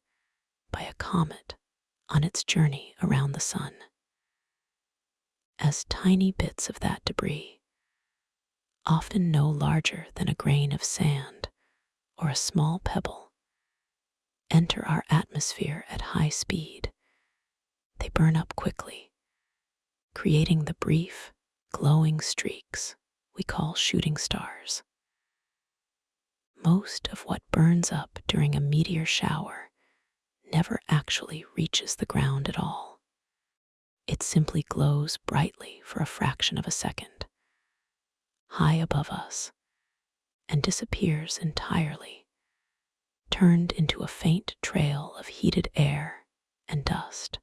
by a comet on its journey around the sun. As tiny bits of that debris, often no larger than a grain of sand or a small pebble, enter our atmosphere at high speed, they burn up quickly, creating the brief, glowing streaks we call shooting stars. Most of what burns up during a meteor shower never actually reaches the ground at all. It simply glows brightly for a fraction of a second, high above us, and disappears entirely, turned into a faint trail of heated air and dust.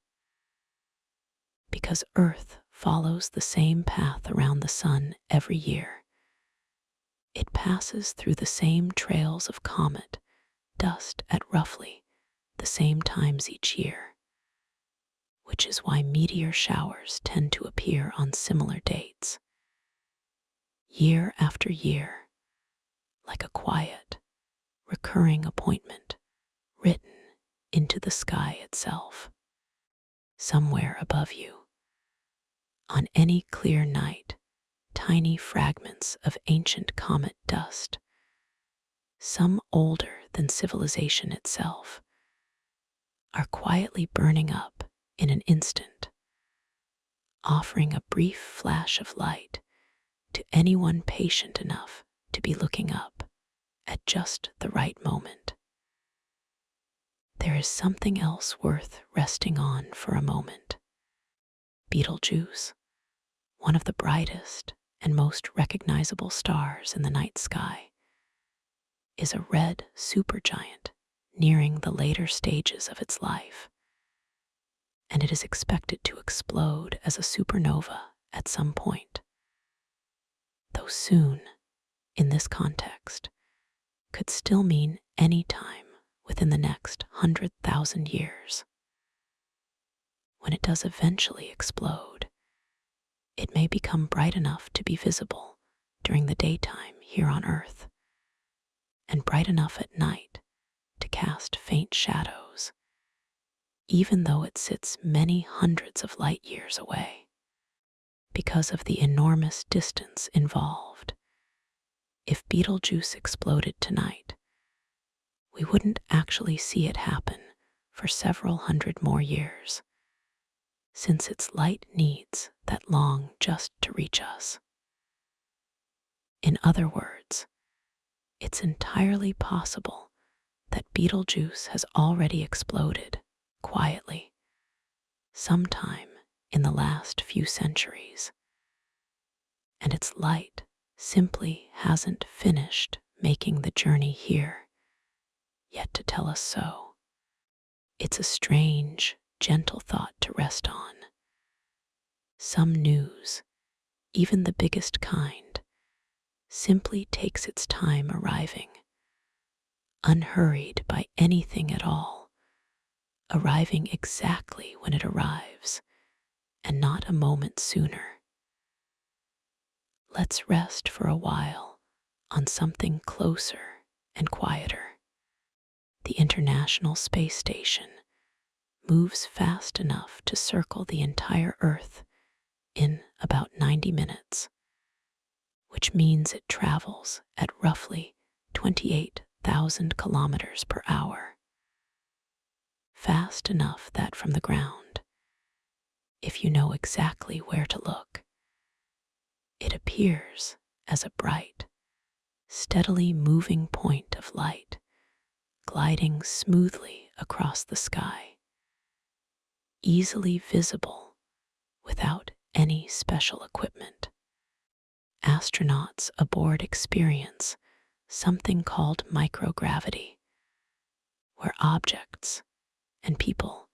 Because Earth follows the same path around the sun every year, it passes through the same trails of comet dust at roughly the same times each year, which is why meteor showers tend to appear on similar dates, year after year, like a quiet, recurring appointment written into the sky itself. Somewhere above you, on any clear night, tiny fragments of ancient comet dust, some older than civilization itself, are quietly burning up in an instant, offering a brief flash of light to anyone patient enough to be looking up at just the right moment. There is something else worth resting on for a moment. Betelgeuse, one of the brightest and most recognizable stars in the night sky, is a red supergiant nearing the later stages of its life, and it is expected to explode as a supernova at some point. Though soon, in this context, could still mean any time within the next 100,000 years. when it does eventually explode, it may become bright enough to be visible during the daytime here on Earth, and bright enough at night to cast faint shadows, even though it sits many hundreds of light years away. Because of the enormous distance involved, if Betelgeuse exploded tonight, we wouldn't actually see it happen for several hundred more years, since its light needs that long just to reach us. In other words, it's entirely possible that Betelgeuse has already exploded quietly sometime in the last few centuries, and its light simply hasn't finished making the journey here yet to tell us so. It's a strange, gentle thought to rest on. Some news, even the biggest kind, simply takes its time arriving, unhurried by anything at all, arriving exactly when it arrives, and not a moment sooner. Let's rest for a while on something closer and quieter. The International Space Station moves fast enough to circle the entire Earth in about 90 minutes, which means it travels at roughly 28,000 kilometers per hour. Fast enough that from the ground, if you know exactly where to look, it appears as a bright, steadily moving point of light gliding smoothly across the sky, easily visible without any special equipment. Astronauts aboard experience something called microgravity, where objects and people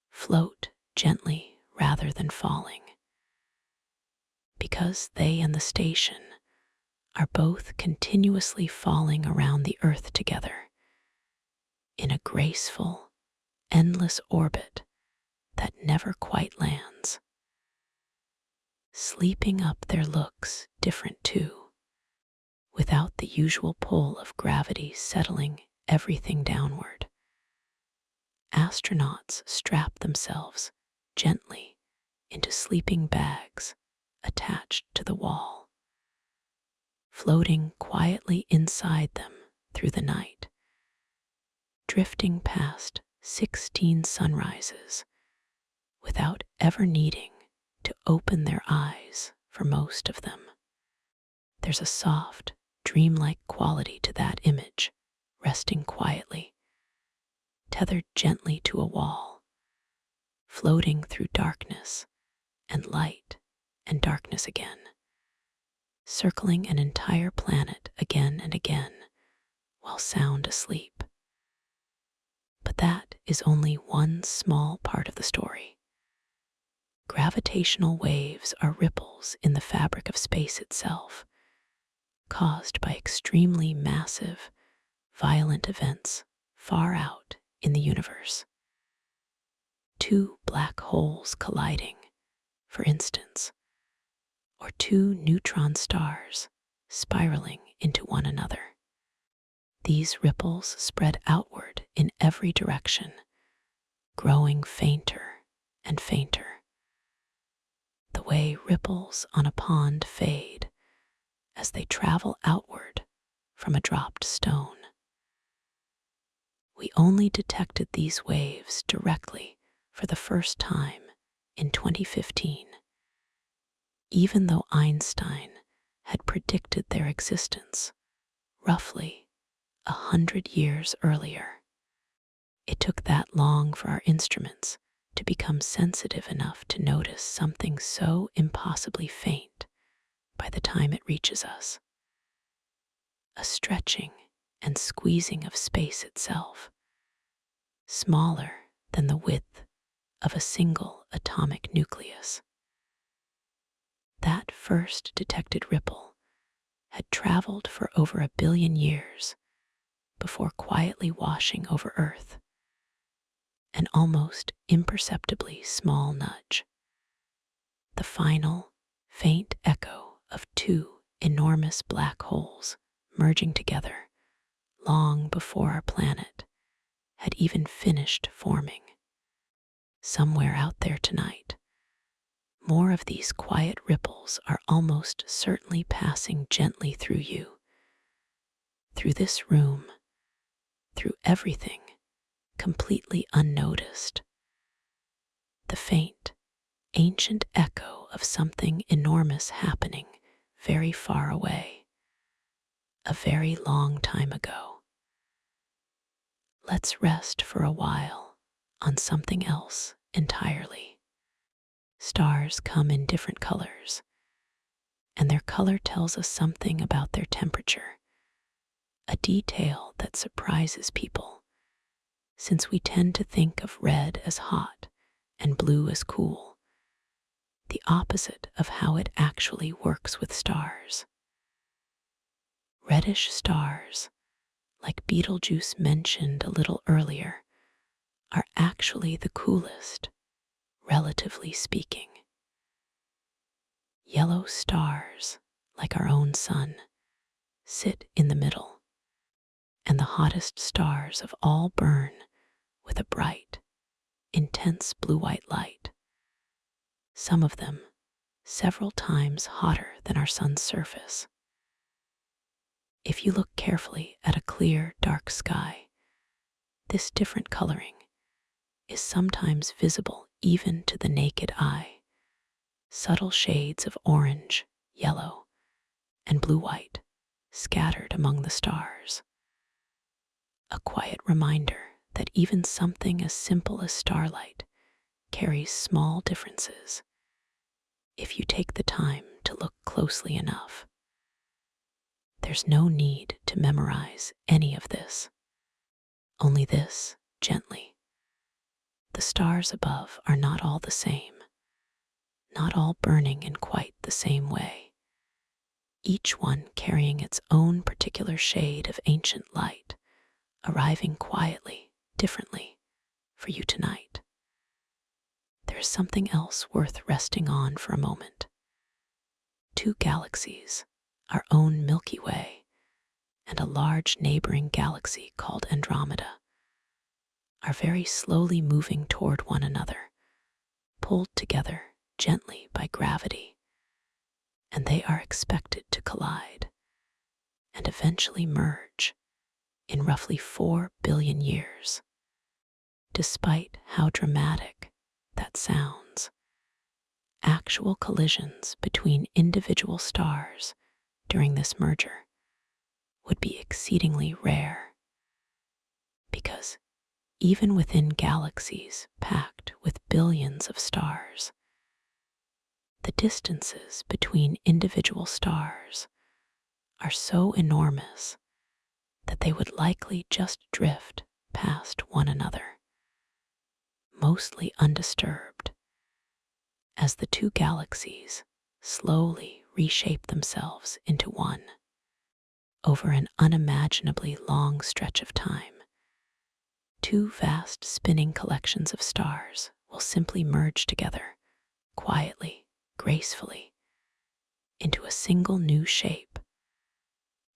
float gently rather than falling. Because they and the station are both continuously falling around the Earth together in a graceful, endless orbit that never quite lands. Sleeping up there looks different too, without the usual pull of gravity settling everything downward. Astronauts strap themselves gently into sleeping bags attached to the wall, floating quietly inside them through the night, drifting past 16 sunrises without ever needing to open their eyes for most of them. There's a soft, dreamlike quality to that image, resting quietly, tethered gently to a wall, floating through darkness and light and darkness again, circling an entire planet again and again while sound asleep. But that is only one small part of the story. Gravitational waves are ripples in the fabric of space itself, caused by extremely massive, violent events far out in the universe. Two black holes colliding, for instance, or two neutron stars spiraling into one another. These ripples spread outward in every direction, growing fainter and fainter, the way ripples on a pond fade as they travel outward from a dropped stone. We only detected these waves directly for the first time in 2015, even though Einstein had predicted their existence roughly 100 years earlier. It took that long for our instruments to become sensitive enough to notice something so impossibly faint by the time it reaches us. A stretching and squeezing of space itself, smaller than the width of a single atomic nucleus. That first detected ripple had traveled for over 1 billion years before quietly washing over Earth, an almost imperceptibly small nudge. The final, faint echo of two enormous black holes merging together long before our planet had even finished forming. Somewhere out there tonight, more of these quiet ripples are almost certainly passing gently through you, through this room, through everything, completely unnoticed. The faint, ancient echo of something enormous happening very far away, a very long time ago. Let's rest for a while on something else entirely. Stars come in different colors, and their color tells us something about their temperature, a detail that surprises people, since we tend to think of red as hot and blue as cool, the opposite of how it actually works with stars. Reddish stars, like Betelgeuse mentioned a little earlier, are actually the coolest, relatively speaking. Yellow stars, like our own sun, sit in the middle, and the hottest stars of all burn with a bright, intense blue-white light, some of them several times hotter than our sun's surface. If you look carefully at a clear, dark sky, this different coloring is sometimes visible even to the naked eye, subtle shades of orange, yellow, and blue-white scattered among the stars. A quiet reminder that even something as simple as starlight carries small differences if you take the time to look closely enough. There's no need to memorize any of this, only this gently. The stars above are not all the same, not all burning in quite the same way, each one carrying its own particular shade of ancient light, arriving quietly, differently, for you tonight. There is something else worth resting on for a moment. Two galaxies, our own Milky Way, and a large neighboring galaxy called Andromeda, are very slowly moving toward one another, pulled together gently by gravity, and they are expected to collide and eventually merge in roughly 4 billion years. Despite how dramatic that sounds, actual collisions between individual stars during this merger would be exceedingly rare, because even within galaxies packed with billions of stars, the distances between individual stars are so enormous that they would likely just drift past one another, mostly undisturbed, as the two galaxies slowly reshape themselves into one. Over an unimaginably long stretch of time, two vast spinning collections of stars will simply merge together, quietly, gracefully, into a single new shape,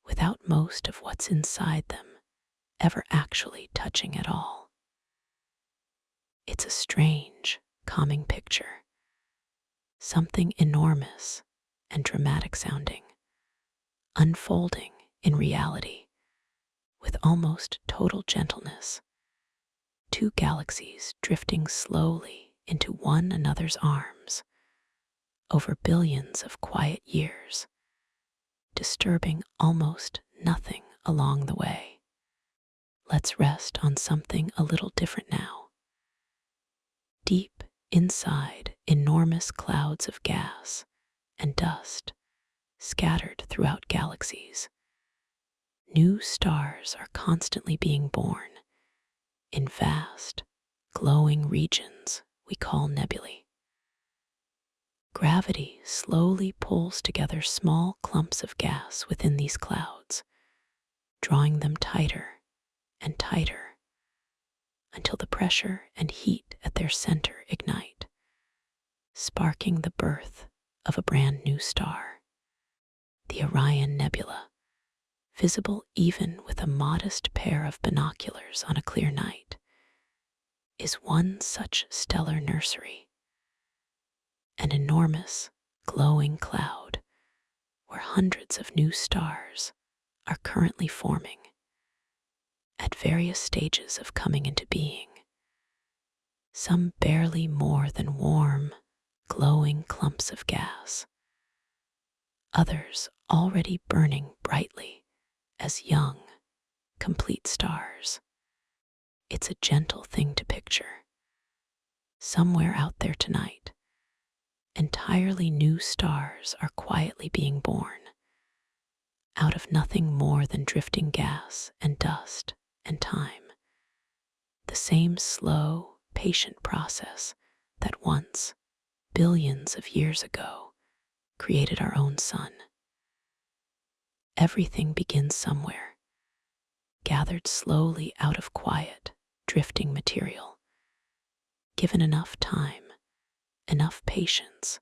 without most of what's inside them ever actually touching at all. It's a strange, calming picture, something enormous and dramatic sounding, unfolding in reality with almost total gentleness. Two galaxies drifting slowly into one another's arms over billions of quiet years, disturbing almost nothing along the way. Let's rest on something a little different now. Deep inside enormous clouds of gas and dust scattered throughout galaxies, new stars are constantly being born in vast, glowing regions we call nebulae. Gravity slowly pulls together small clumps of gas within these clouds, drawing them tighter and tighter until the pressure and heat at their center ignite, sparking the birth of a brand new star. The Orion Nebula, visible even with a modest pair of binoculars on a clear night, is one such stellar nursery, an enormous, glowing cloud where hundreds of new stars are currently forming at various stages of coming into being, some barely more than warm, glowing clumps of gas, others already burning brightly as young, complete stars. It's a gentle thing to picture. Somewhere out there tonight, entirely new stars are quietly being born, out of nothing more than drifting gas and dust and time. The same slow, patient process that once, billions of years ago, created our own sun. Everything begins somewhere, gathered slowly out of quiet, drifting material. Given enough time, enough patience,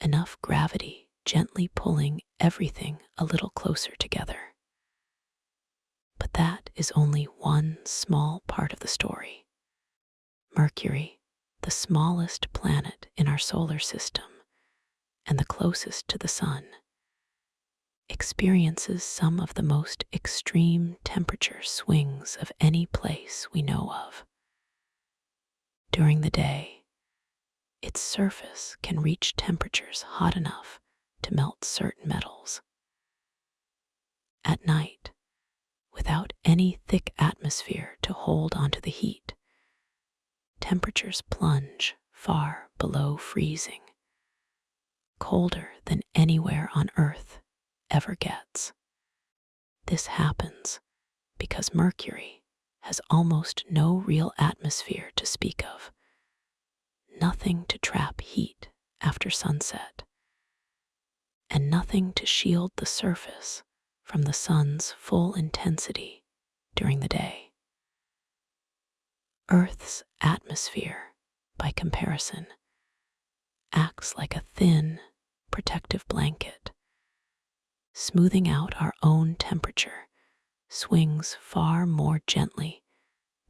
enough gravity gently pulling everything a little closer together. But that is only one small part of the story. Mercury, the smallest planet in our solar system and the closest to the sun, experiences some of the most extreme temperature swings of any place we know of. During the day, its surface can reach temperatures hot enough to melt certain metals. At night, without any thick atmosphere to hold onto the heat, temperatures plunge far below freezing, colder than anywhere on Earth ever gets. This happens because Mercury has almost no real atmosphere to speak of, nothing to trap heat after sunset, and nothing to shield the surface from the sun's full intensity during the day. Earth's atmosphere, by comparison, acts like a thin, protective blanket, smoothing out our own temperature swings far more gently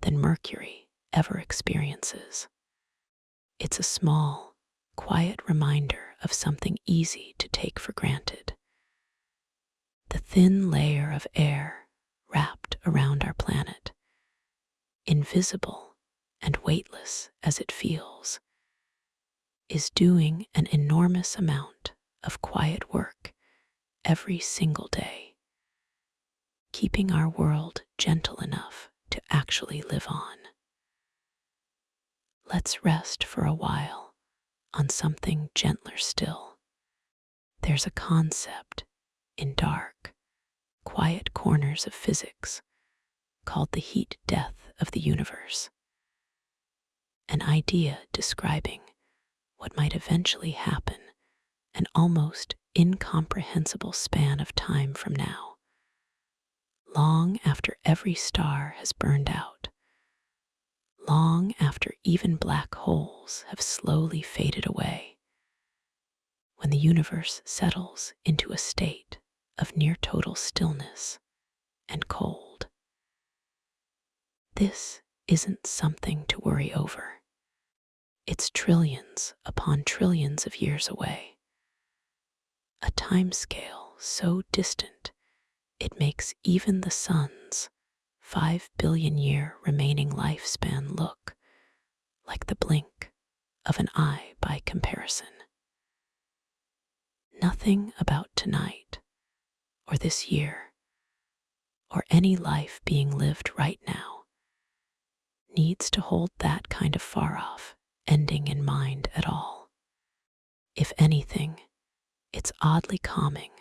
than Mercury ever experiences. It's a small, quiet reminder of something easy to take for granted. The thin layer of air wrapped around our planet, invisible and weightless as it feels, is doing an enormous amount of quiet work every single day, keeping our world gentle enough to actually live on. Let's rest for a while on something gentler still. There's a concept in dark, quiet corners of physics called the heat death of the universe, an idea describing what might eventually happen an almost incomprehensible span of time from now, long after every star has burned out, long after even black holes have slowly faded away, when the universe settles into a state of near total stillness and cold. This isn't something to worry over. It's trillions upon trillions of years away, a timescale so distant it makes even the sun's 5 billion year remaining lifespan look like the blink of an eye by comparison. Nothing about tonight, or this year, or any life being lived right now needs to hold that kind of far-off ending in mind at all. If anything, it's oddly calming,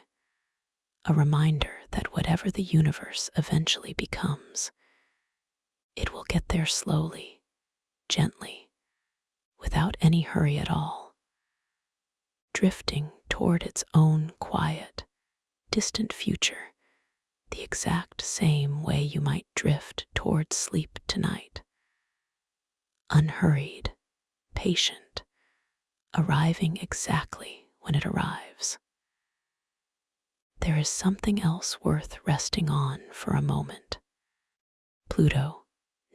a reminder that whatever the universe eventually becomes, it will get there slowly, gently, without any hurry at all, drifting toward its own quiet, distant future, the exact same way you might drift toward sleep tonight, unhurried, patient, arriving exactly when it arrives. There is something else worth resting on for a moment. Pluto,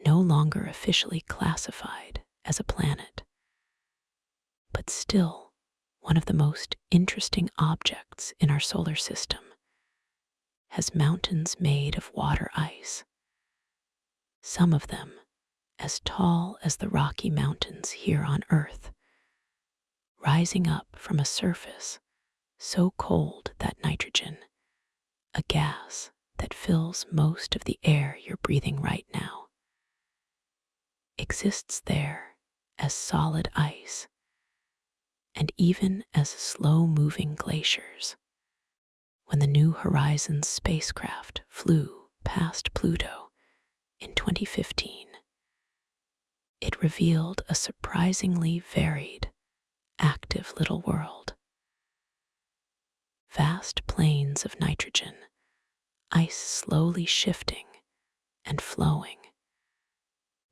no longer officially classified as a planet, but still one of the most interesting objects in our solar system, has mountains made of water ice, some of them as tall as the Rocky Mountains here on Earth, rising up from a surface so cold that nitrogen, a gas that fills most of the air you're breathing right now, exists there as solid ice and even as slow-moving glaciers. When the New Horizons spacecraft flew past Pluto in 2015, it revealed a surprisingly varied, active little world. Vast plains of nitrogen, ice slowly shifting and flowing,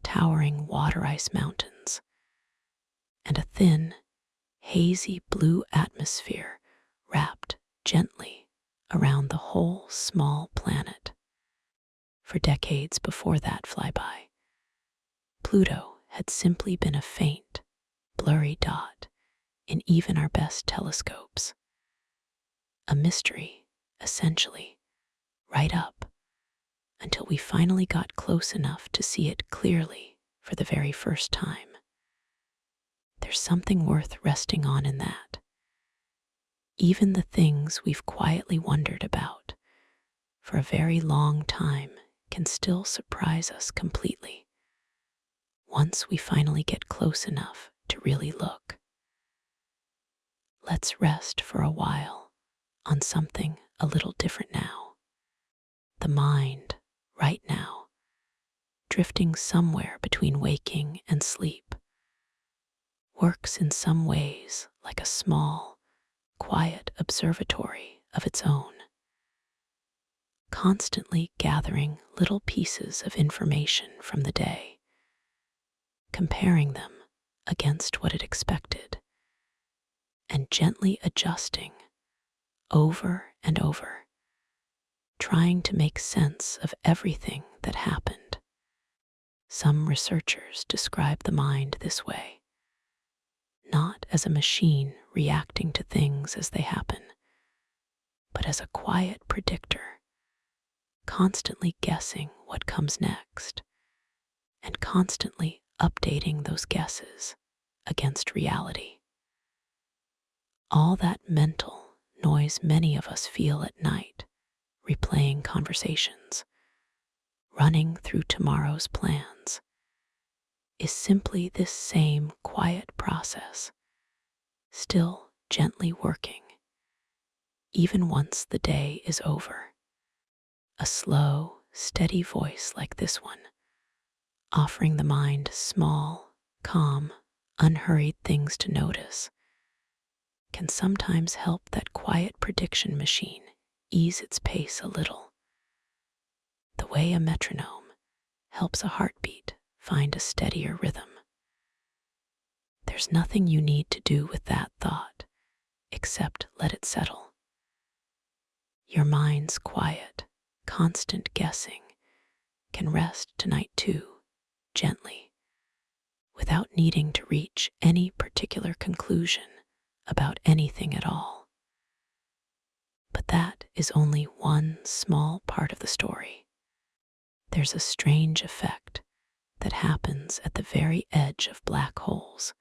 towering water ice mountains, and a thin, hazy blue atmosphere wrapped gently around the whole small planet. For decades before that flyby, Pluto had simply been a faint, blurry dot in even our best telescopes. A mystery, essentially, right up until we finally got close enough to see it clearly for the very first time. There's something worth resting on in that. Even the things we've quietly wondered about for a very long time can still surprise us completely once we finally get close enough to really look. Let's rest for a while on something a little different now. The mind, right now, drifting somewhere between waking and sleep, works in some ways like a small, quiet observatory of its own, constantly gathering little pieces of information from the day, comparing them against what it expected, and gently adjusting over and over, trying to make sense of everything that happened. Some researchers describe the mind this way, not as a machine reacting to things as they happen, but as a quiet predictor, constantly guessing what comes next, and constantly updating those guesses against reality. All that mental noise many of us feel at night, replaying conversations, running through tomorrow's plans, is simply this same quiet process, still gently working, even once the day is over. A slow, steady voice like this one, offering the mind small, calm, unhurried things to notice, can sometimes help that quiet prediction machine ease its pace a little. The way a metronome helps a heartbeat find a steadier rhythm. There's nothing you need to do with that thought except let it settle. Your mind's quiet, constant guessing can rest tonight too, gently, without needing to reach any particular conclusion about anything at all. But that is only one small part of the story. There's a strange effect that happens at the very edge of black holes,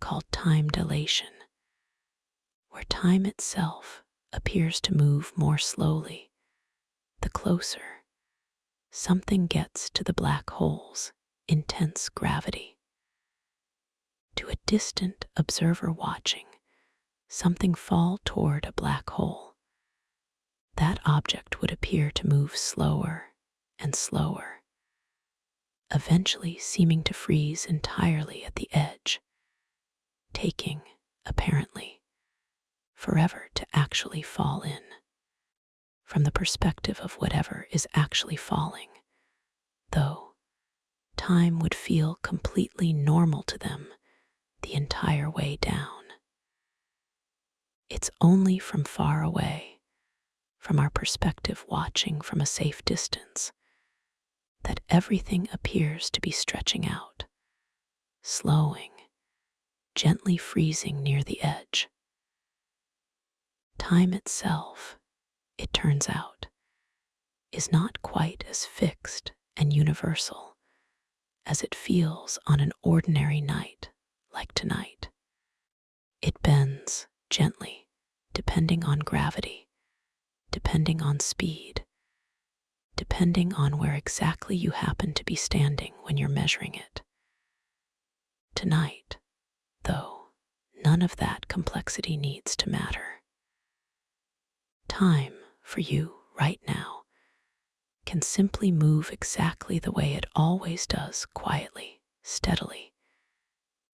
called time dilation, where time itself appears to move more slowly the closer something gets to the black hole's intense gravity. To a distant observer watching something fall toward a black hole, that object would appear to move slower and slower, eventually seeming to freeze entirely at the edge, taking, apparently, forever to actually fall in. From the perspective of whatever is actually falling, though, time would feel completely normal to them the entire way down. It's only from far away, from our perspective watching from a safe distance, that everything appears to be stretching out, slowing, gently freezing near the edge. Time itself, it turns out, is not quite as fixed and universal as it feels on an ordinary night like tonight. It bends gently, depending on gravity, depending on speed, depending on where exactly you happen to be standing when you're measuring it. Tonight, though, none of that complexity needs to matter. Time, for you right now, can simply move exactly the way it always does, quietly, steadily,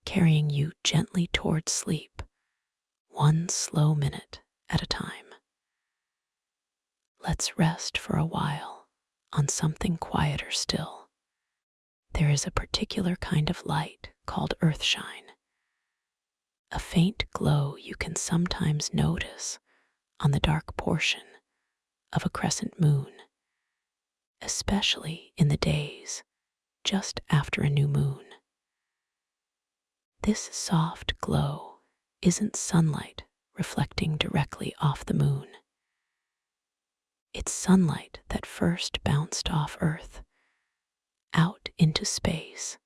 carrying you gently towards sleep, one slow minute at a time. Let's rest for a while on something quieter still. There is a particular kind of light called earthshine, a faint glow you can sometimes notice on the dark portion of a crescent moon, especially in the days just after a new moon. This soft glow isn't sunlight reflecting directly off the moon. It's sunlight that first bounced off Earth, out into space,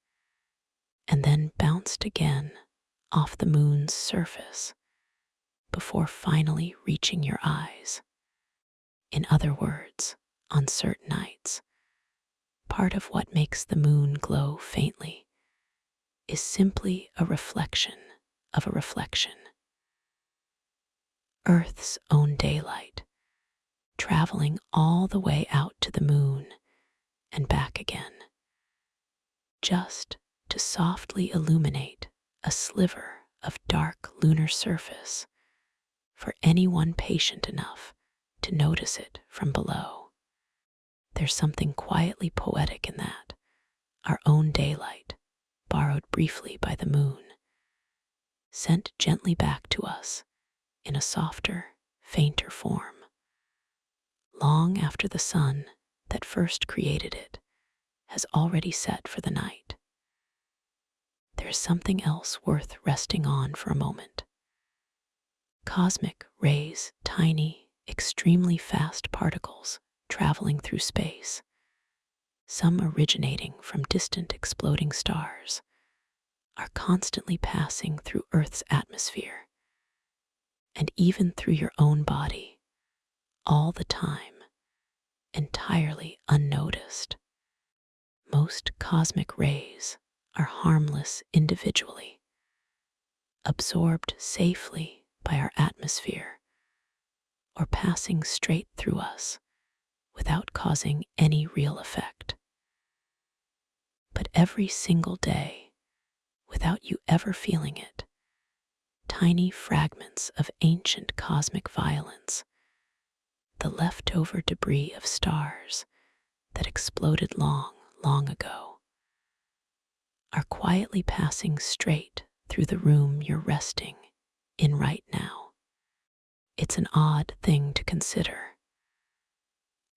and then bounced again off the moon's surface before finally reaching your eyes. In other words, on certain nights, part of what makes the moon glow faintly is simply a reflection of a reflection. Earth's own daylight, traveling all the way out to the moon and back again, just to softly illuminate a sliver of dark lunar surface for anyone patient enough to notice it from below. There's something quietly poetic in that, our own daylight, borrowed briefly by the moon, sent gently back to us in a softer, fainter form, long after the sun that first created it has already set for the night. There's something else worth resting on for a moment. Cosmic rays, tiny, extremely fast particles traveling through space, some originating from distant exploding stars, are constantly passing through Earth's atmosphere, and even through your own body, all the time, entirely unnoticed. Most cosmic rays are harmless individually, absorbed safely by our atmosphere, or passing straight through us without causing any real effect. But every single day, without you ever feeling it, tiny fragments of ancient cosmic violence, the leftover debris of stars that exploded long, long ago, are quietly passing straight through the room you're resting in right now. It's an odd thing to consider.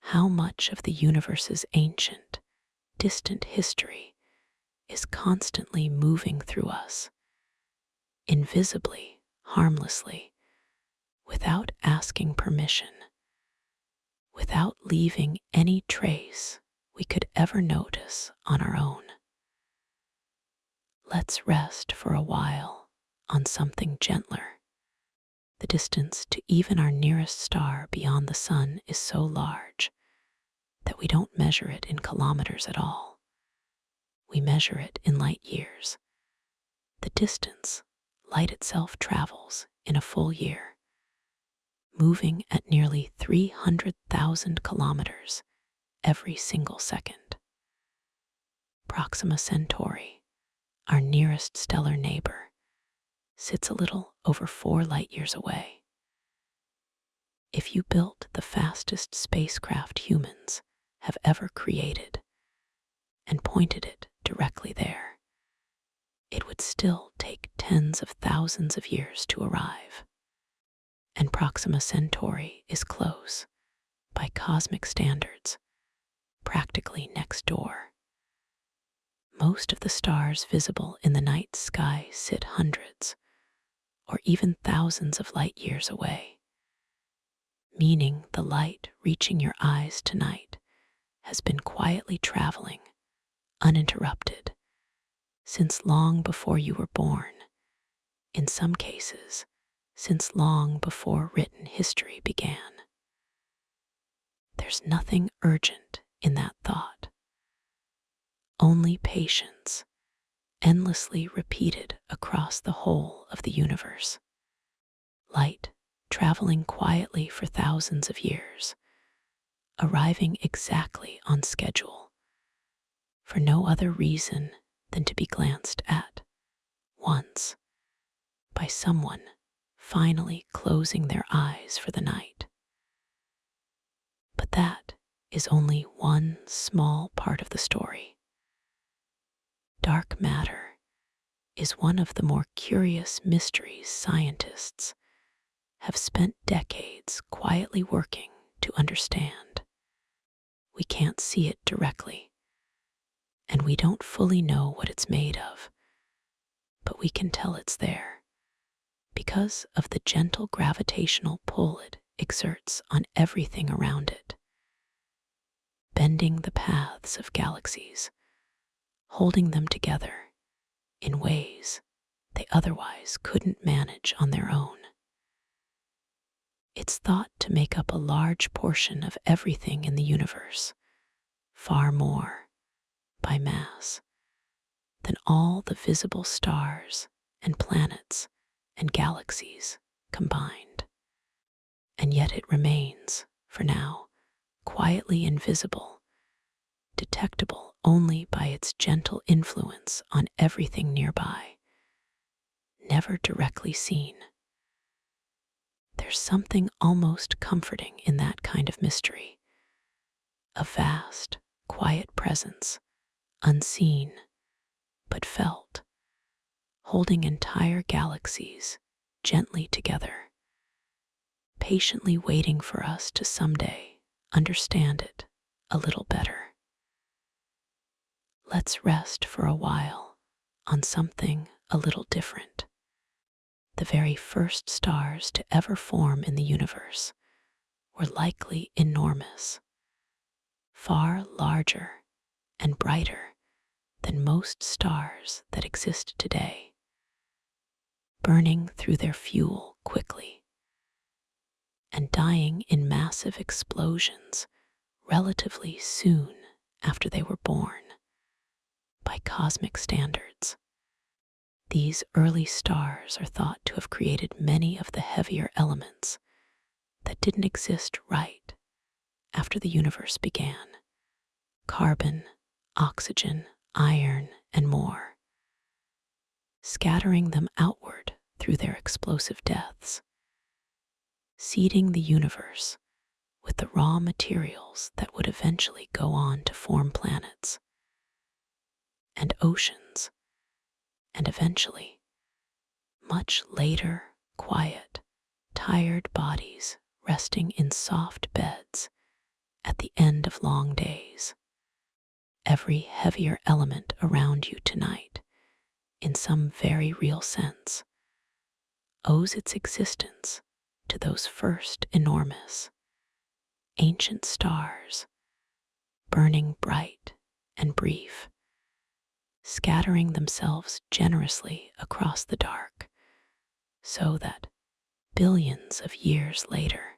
How much of the universe's ancient, distant history is constantly moving through us, invisibly, harmlessly, without asking permission, without leaving any trace we could ever notice on our own. Let's rest for a while on something gentler. The distance to even our nearest star beyond the sun is so large that we don't measure it in kilometers at all. We measure it in light years. The distance light itself travels in a full year, moving at nearly 300,000 kilometers every single second. Proxima Centauri, our nearest stellar neighbor, sits a little over 4 light years away. If you built the fastest spacecraft humans have ever created and pointed it directly there, it would still take tens of thousands of years to arrive. And Proxima Centauri is close, by cosmic standards, practically next door. Most of the stars visible in the night sky sit hundreds or even thousands of light years away, meaning the light reaching your eyes tonight has been quietly traveling, uninterrupted, since long before you were born, in some cases, since long before written history began. There's nothing urgent in that thought, only patience, endlessly repeated across the whole of the universe. Light traveling quietly for thousands of years, arriving exactly on schedule, for no other reason than to be glanced at once by someone finally closing their eyes for the night. But that is only one small part of the story. Dark matter is one of the more curious mysteries scientists have spent decades quietly working to understand. We can't see it directly, and we don't fully know what it's made of, but we can tell it's there because of the gentle gravitational pull it exerts on everything around it, bending the paths of galaxies, holding them together in ways they otherwise couldn't manage on their own. It's thought to make up a large portion of everything in the universe, far more, by mass, than all the visible stars and planets and galaxies combined. And yet it remains, for now, quietly invisible, detectable only by its gentle influence on everything nearby, never directly seen. There's something almost comforting in that kind of mystery, a vast, quiet presence, unseen, but felt, holding entire galaxies gently together, patiently waiting for us to someday understand it a little better. Let's rest for a while on something a little different. The very first stars to ever form in the universe were likely enormous, far larger and brighter than most stars that exist today, burning through their fuel quickly and dying in massive explosions relatively soon after they were born. By cosmic standards, these early stars are thought to have created many of the heavier elements that didn't exist right after the universe began: carbon, oxygen, iron, and more, scattering them outward through their explosive deaths, seeding the universe with the raw materials that would eventually go on to form planets and oceans, and eventually, much later, quiet, tired bodies resting in soft beds at the end of long days. Every heavier element around you tonight, in some very real sense, owes its existence to those first enormous, ancient stars, burning bright and brief, scattering themselves generously across the dark, so that billions of years later,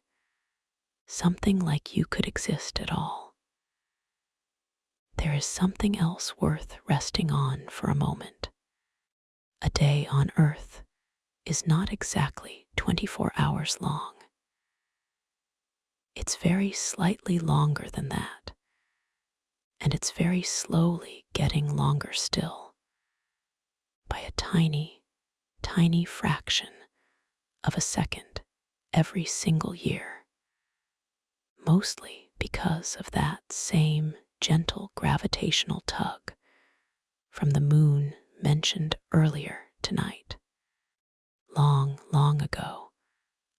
something like you could exist at all. There is something else worth resting on for a moment. A day on Earth is not exactly 24 hours long. It's very slightly longer than that, and it's very slowly getting longer still, by a tiny, tiny fraction of a second every single year, mostly because of that same gentle gravitational tug from the moon mentioned earlier tonight. Long, long ago,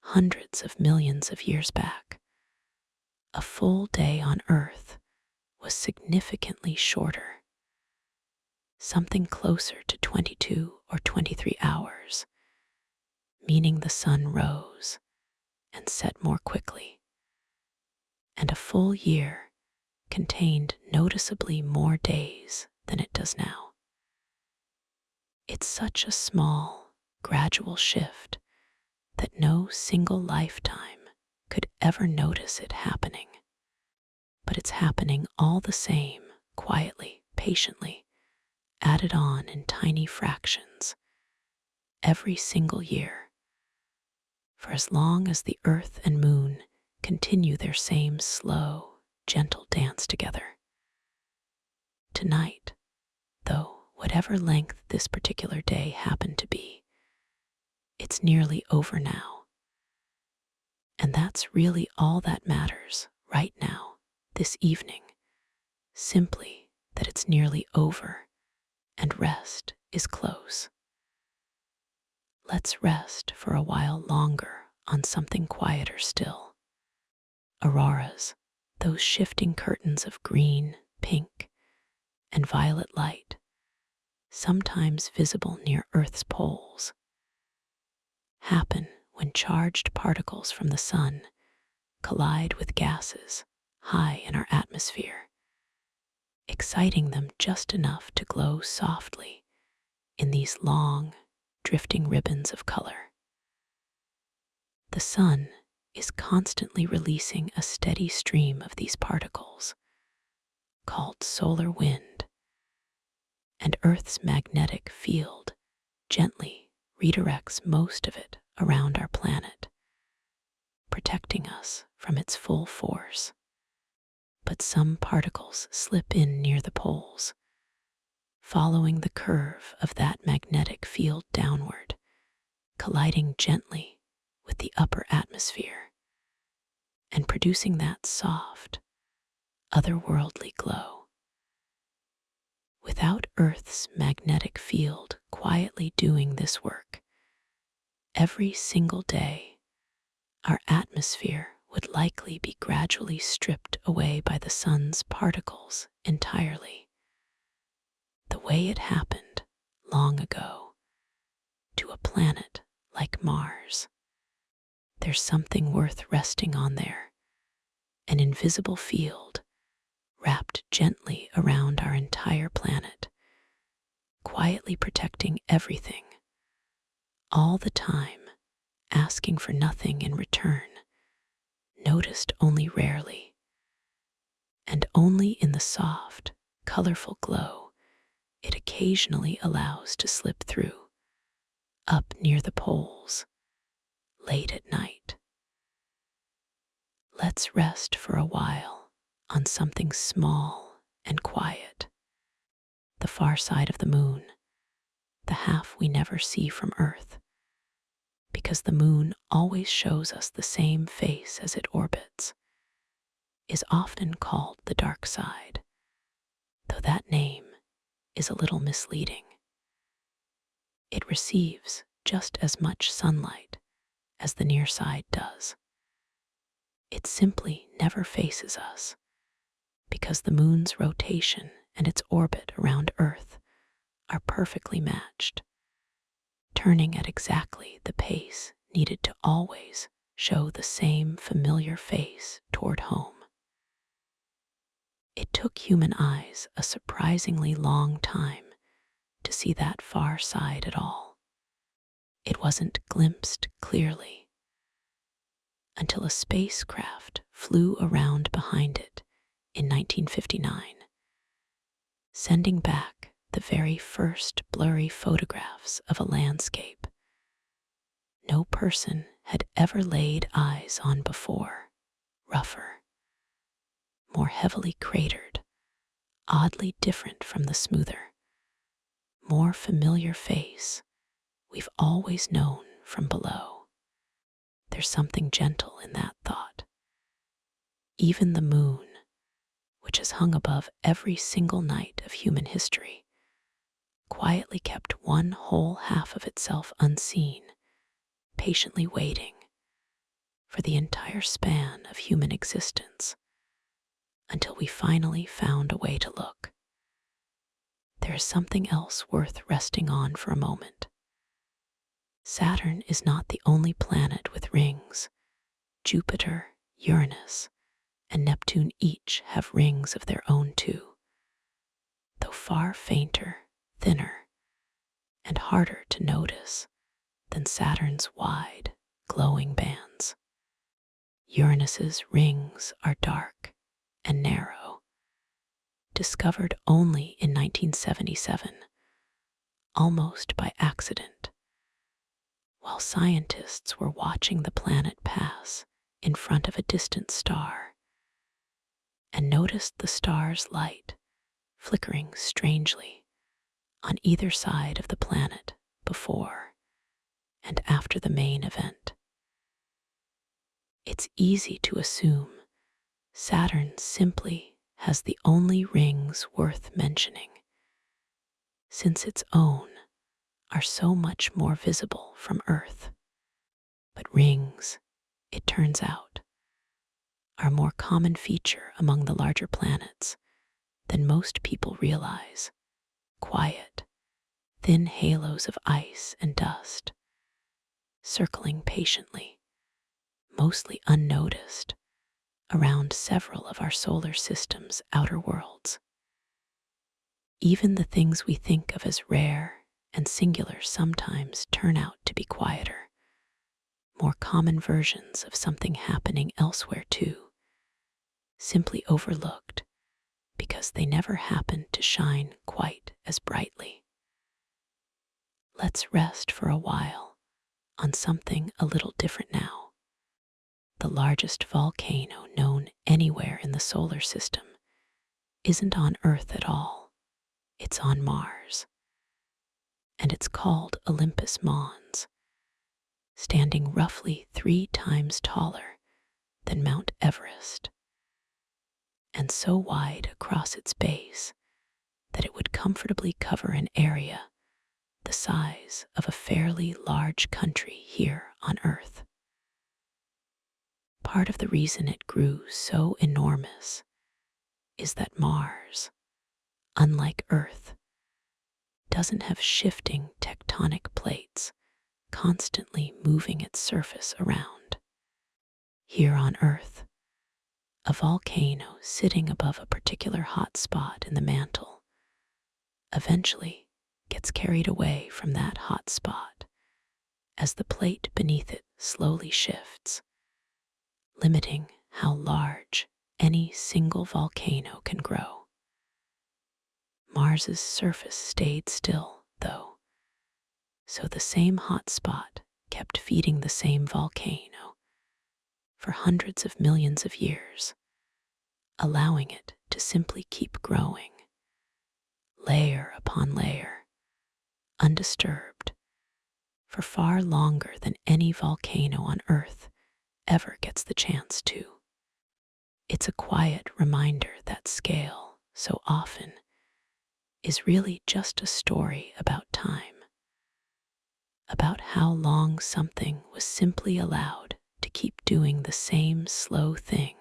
hundreds of millions of years back, a full day on Earth was significantly shorter, something closer to 22 or 23 hours, meaning the sun rose and set more quickly, and a full year contained noticeably more days than it does now. It's such a small, gradual shift that no single lifetime could ever notice it happening. But it's happening all the same, quietly, patiently, added on in tiny fractions, every single year, for as long as the Earth and Moon continue their same slow, gentle dance together. Tonight, though, whatever length this particular day happened to be, it's nearly over now. And that's really all that matters right now, this evening, simply that it's nearly over and rest is close. Let's rest for a while longer on something quieter still. Auroras, those shifting curtains of green, pink, and violet light, sometimes visible near Earth's poles, happen when charged particles from the sun collide with gases high in our atmosphere, exciting them just enough to glow softly in these long, drifting ribbons of color. The sun is constantly releasing a steady stream of these particles, called solar wind, and Earth's magnetic field gently redirects most of it around our planet, protecting us from its full force. But some particles slip in near the poles, following the curve of that magnetic field downward, colliding gently with the upper atmosphere, and producing that soft, otherworldly glow. Without Earth's magnetic field quietly doing this work, every single day, our atmosphere would likely be gradually stripped away by the sun's particles entirely, the way it happened long ago to a planet like Mars. There's something worth resting on there, an invisible field wrapped gently around our entire planet, quietly protecting everything, all the time, asking for nothing in return, noticed only rarely, and only in the soft, colorful glow it occasionally allows to slip through, up near the poles, late at night. Let's rest for a while on something small and quiet. The far side of the moon, the half we never see from Earth, because the moon always shows us the same face as it orbits, is often called the dark side, though that name is a little misleading. It receives just as much sunlight as the near side does. It simply never faces us, because the moon's rotation and its orbit around Earth are perfectly matched, turning at exactly the pace needed to always show the same familiar face toward home. It took human eyes a surprisingly long time to see that far side at all. It wasn't glimpsed clearly until a spacecraft flew around behind it in 1959, sending back the very first blurry photographs of a landscape no person had ever laid eyes on before, rougher, more heavily cratered, oddly different from the smoother, more familiar face we've always known from below. There's something gentle in that thought. Even the moon, which has hung above every single night of human history, quietly kept one whole half of itself unseen, patiently waiting for the entire span of human existence until we finally found a way to look. There is something else worth resting on for a moment. Saturn is not the only planet with rings. Jupiter, Uranus, and Neptune each have rings of their own too, though far fainter, thinner, and harder to notice than Saturn's wide, glowing bands. Uranus's rings are dark and narrow, discovered only in 1977, almost by accident, while scientists were watching the planet pass in front of a distant star and noticed the star's light flickering strangely on either side of the planet before and after the main event. It's easy to assume Saturn simply has the only rings worth mentioning, since its own are so much more visible from Earth. But rings, it turns out, are a more common feature among the larger planets than most people realize. Quiet, thin halos of ice and dust, circling patiently, mostly unnoticed, around several of our solar system's outer worlds. Even the things we think of as rare and singular sometimes turn out to be quieter, more common versions of something happening elsewhere too, simply overlooked because they never happen to shine quite as brightly. Let's rest for a while on something a little different now. The largest volcano known anywhere in the solar system isn't on Earth at all. It's on Mars. And it's called Olympus Mons, standing roughly 3 times taller than Mount Everest, and so wide across its base that it would comfortably cover an area the size of a fairly large country here on Earth. Part of the reason it grew so enormous is that Mars, unlike Earth, doesn't have shifting tectonic plates constantly moving its surface around. Here on Earth, a volcano sitting above a particular hot spot in the mantle eventually gets carried away from that hot spot as the plate beneath it slowly shifts, limiting how large any single volcano can grow. Mars's surface stayed still, though, so the same hot spot kept feeding the same volcano for hundreds of millions of years, allowing it to simply keep growing, layer upon layer, undisturbed, for far longer than any volcano on Earth ever gets the chance to. It's a quiet reminder that scale, so often, is really just a story about time, about how long something was simply allowed to keep doing the same slow thing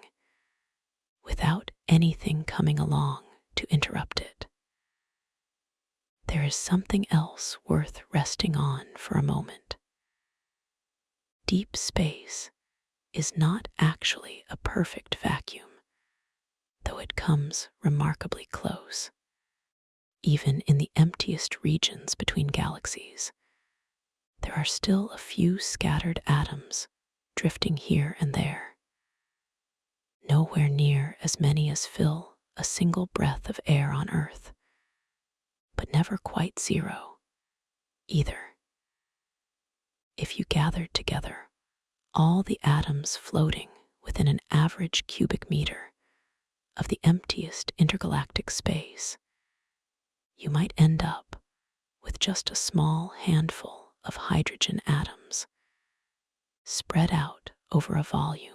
without anything coming along to interrupt it. There is something else worth resting on for a moment. Deep space is not actually a perfect vacuum, though it comes remarkably close. Even in the emptiest regions between galaxies, there are still a few scattered atoms drifting here and there. Nowhere near as many as fill a single breath of air on Earth, but never quite zero either. If you gathered together all the atoms floating within an average cubic meter of the emptiest intergalactic space, you might end up with just a small handful of hydrogen atoms spread out over a volume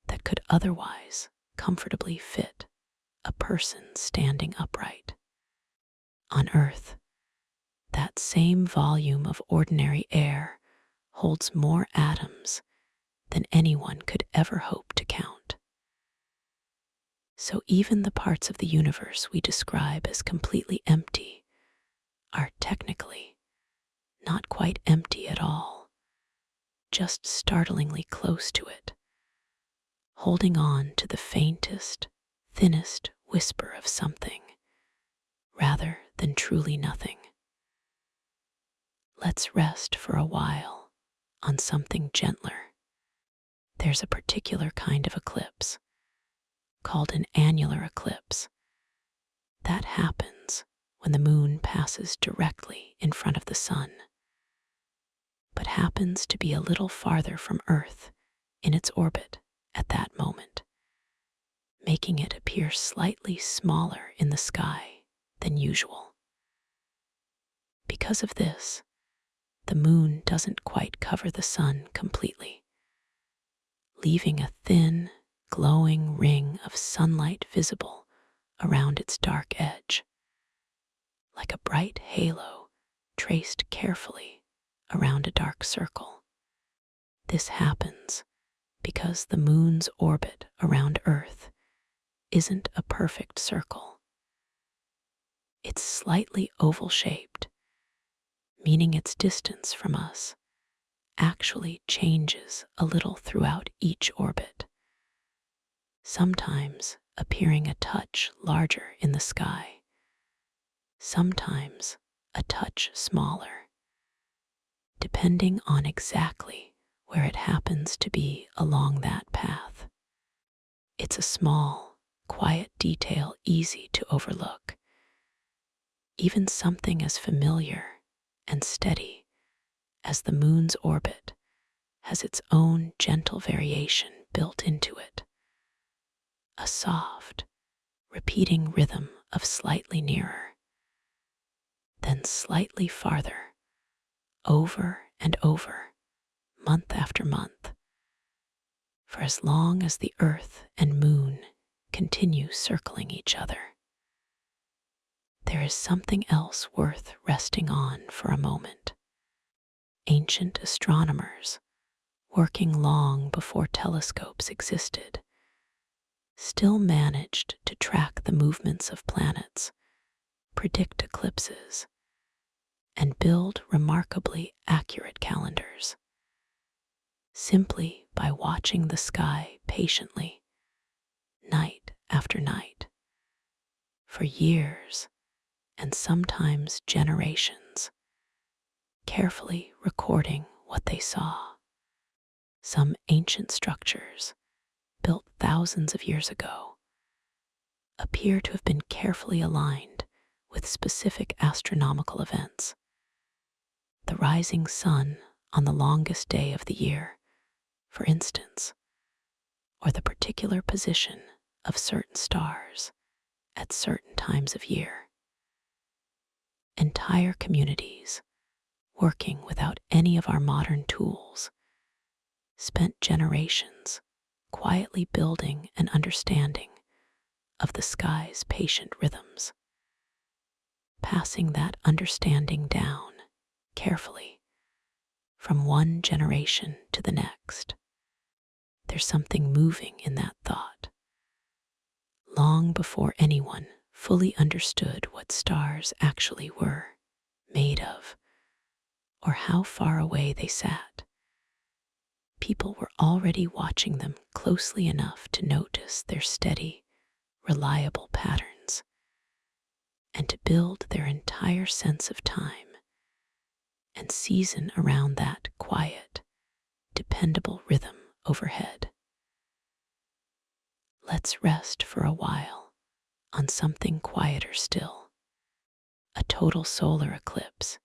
that could otherwise comfortably fit a person standing upright. On Earth, that same volume of ordinary air holds more atoms than anyone could ever hope to count. So even the parts of the universe we describe as completely empty are technically not quite empty at all, just startlingly close to it, holding on to the faintest, thinnest whisper of something, rather than truly nothing. Let's rest for a while on something gentler. There's a particular kind of eclipse, called an annular eclipse, that happens when the moon passes directly in front of the sun, but happens to be a little farther from Earth in its orbit at that moment, making it appear slightly smaller in the sky than usual. Because of this, the moon doesn't quite cover the sun completely, leaving a thin, glowing ring of sunlight visible around its dark edge, like a bright halo traced carefully around a dark circle. This happens because the moon's orbit around Earth isn't a perfect circle. It's slightly oval-shaped, meaning its distance from us actually changes a little throughout each orbit, sometimes appearing a touch larger in the sky, sometimes a touch smaller, depending on exactly where it happens to be along that path. It's a small, quiet detail easy to overlook. Even something as familiar and steady as the moon's orbit has its own gentle variation built into it, a soft, repeating rhythm of slightly nearer, then slightly farther, over and over, month after month, for as long as the Earth and moon continue circling each other. There is something else worth resting on for a moment. Ancient astronomers, working long before telescopes existed, still managed to track the movements of planets, predict eclipses, and build remarkably accurate calendars, simply by watching the sky patiently, night after night, for years and sometimes generations, carefully recording what they saw. Some ancient structures, built thousands of years ago, appear to have been carefully aligned with specific astronomical events. The rising sun on the longest day of the year, for instance, or the particular position of certain stars at certain times of year. Entire communities, working without any of our modern tools, spent generations quietly building an understanding of the sky's patient rhythms, passing that understanding down carefully from one generation to the next. There's something moving in that thought. Long before anyone fully understood what stars actually were made of, or how far away they sat, people were already watching them closely enough to notice their steady, reliable patterns, and to build their entire sense of time and season around that quiet, dependable rhythm overhead. Let's rest for a while on something quieter still. A total solar eclipse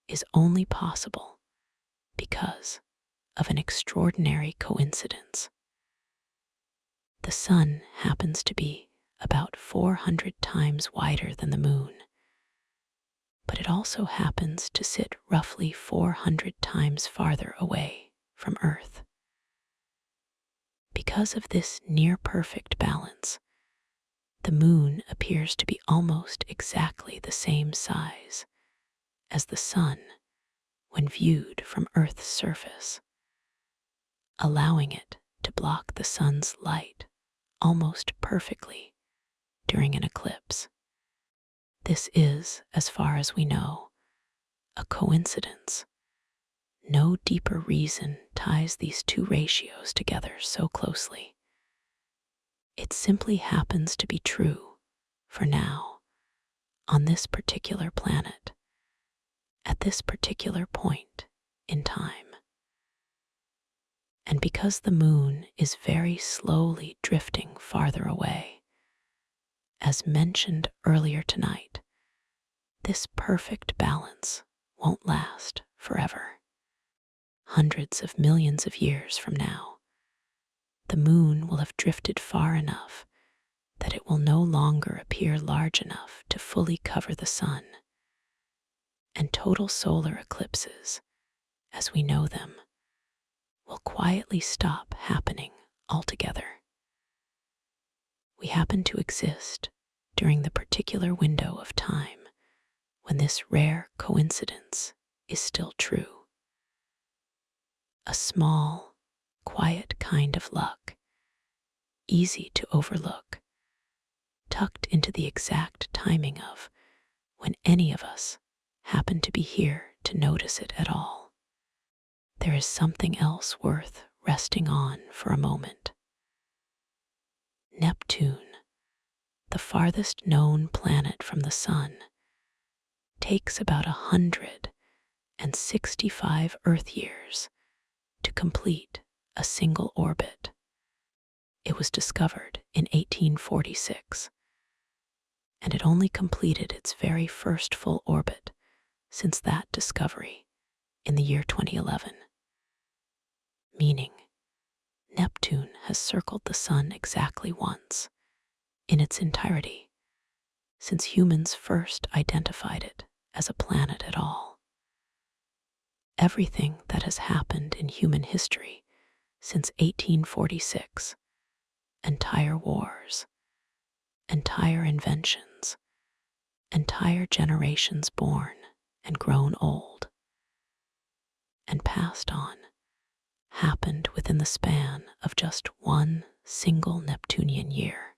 is only possible because of an extraordinary coincidence. The sun happens to be about 400 times wider than the moon, but it also happens to sit roughly 400 times farther away from Earth. Because of this near-perfect balance, the moon appears to be almost exactly the same size as the sun when viewed from Earth's surface, allowing it to block the sun's light almost perfectly during an eclipse. This is, as far as we know, a coincidence. No deeper reason ties these two ratios together so closely. It simply happens to be true, for now, on this particular planet, at this particular point in time. And because the moon is very slowly drifting farther away, as mentioned earlier tonight, this perfect balance won't last forever. Hundreds of millions of years from now, the moon will have drifted far enough that it will no longer appear large enough to fully cover the sun, and total solar eclipses, as we know them, will quietly stop happening altogether. We happen to exist during the particular window of time when this rare coincidence is still true. A small, quiet kind of luck, easy to overlook, tucked into the exact timing of when any of us happen to be here to notice it at all. There is something else worth resting on for a moment. Neptune, the farthest known planet from the sun, takes about 165 Earth years to complete a single orbit. It was discovered in 1846, and it only completed its very first full orbit since that discovery in the year 2011. Meaning, Neptune has circled the sun exactly once, in its entirety, since humans first identified it as a planet at all. Everything that has happened in human history since 1846, entire wars, entire inventions, entire generations born and grown old, and passed on, happened within the span of just one single Neptunian year.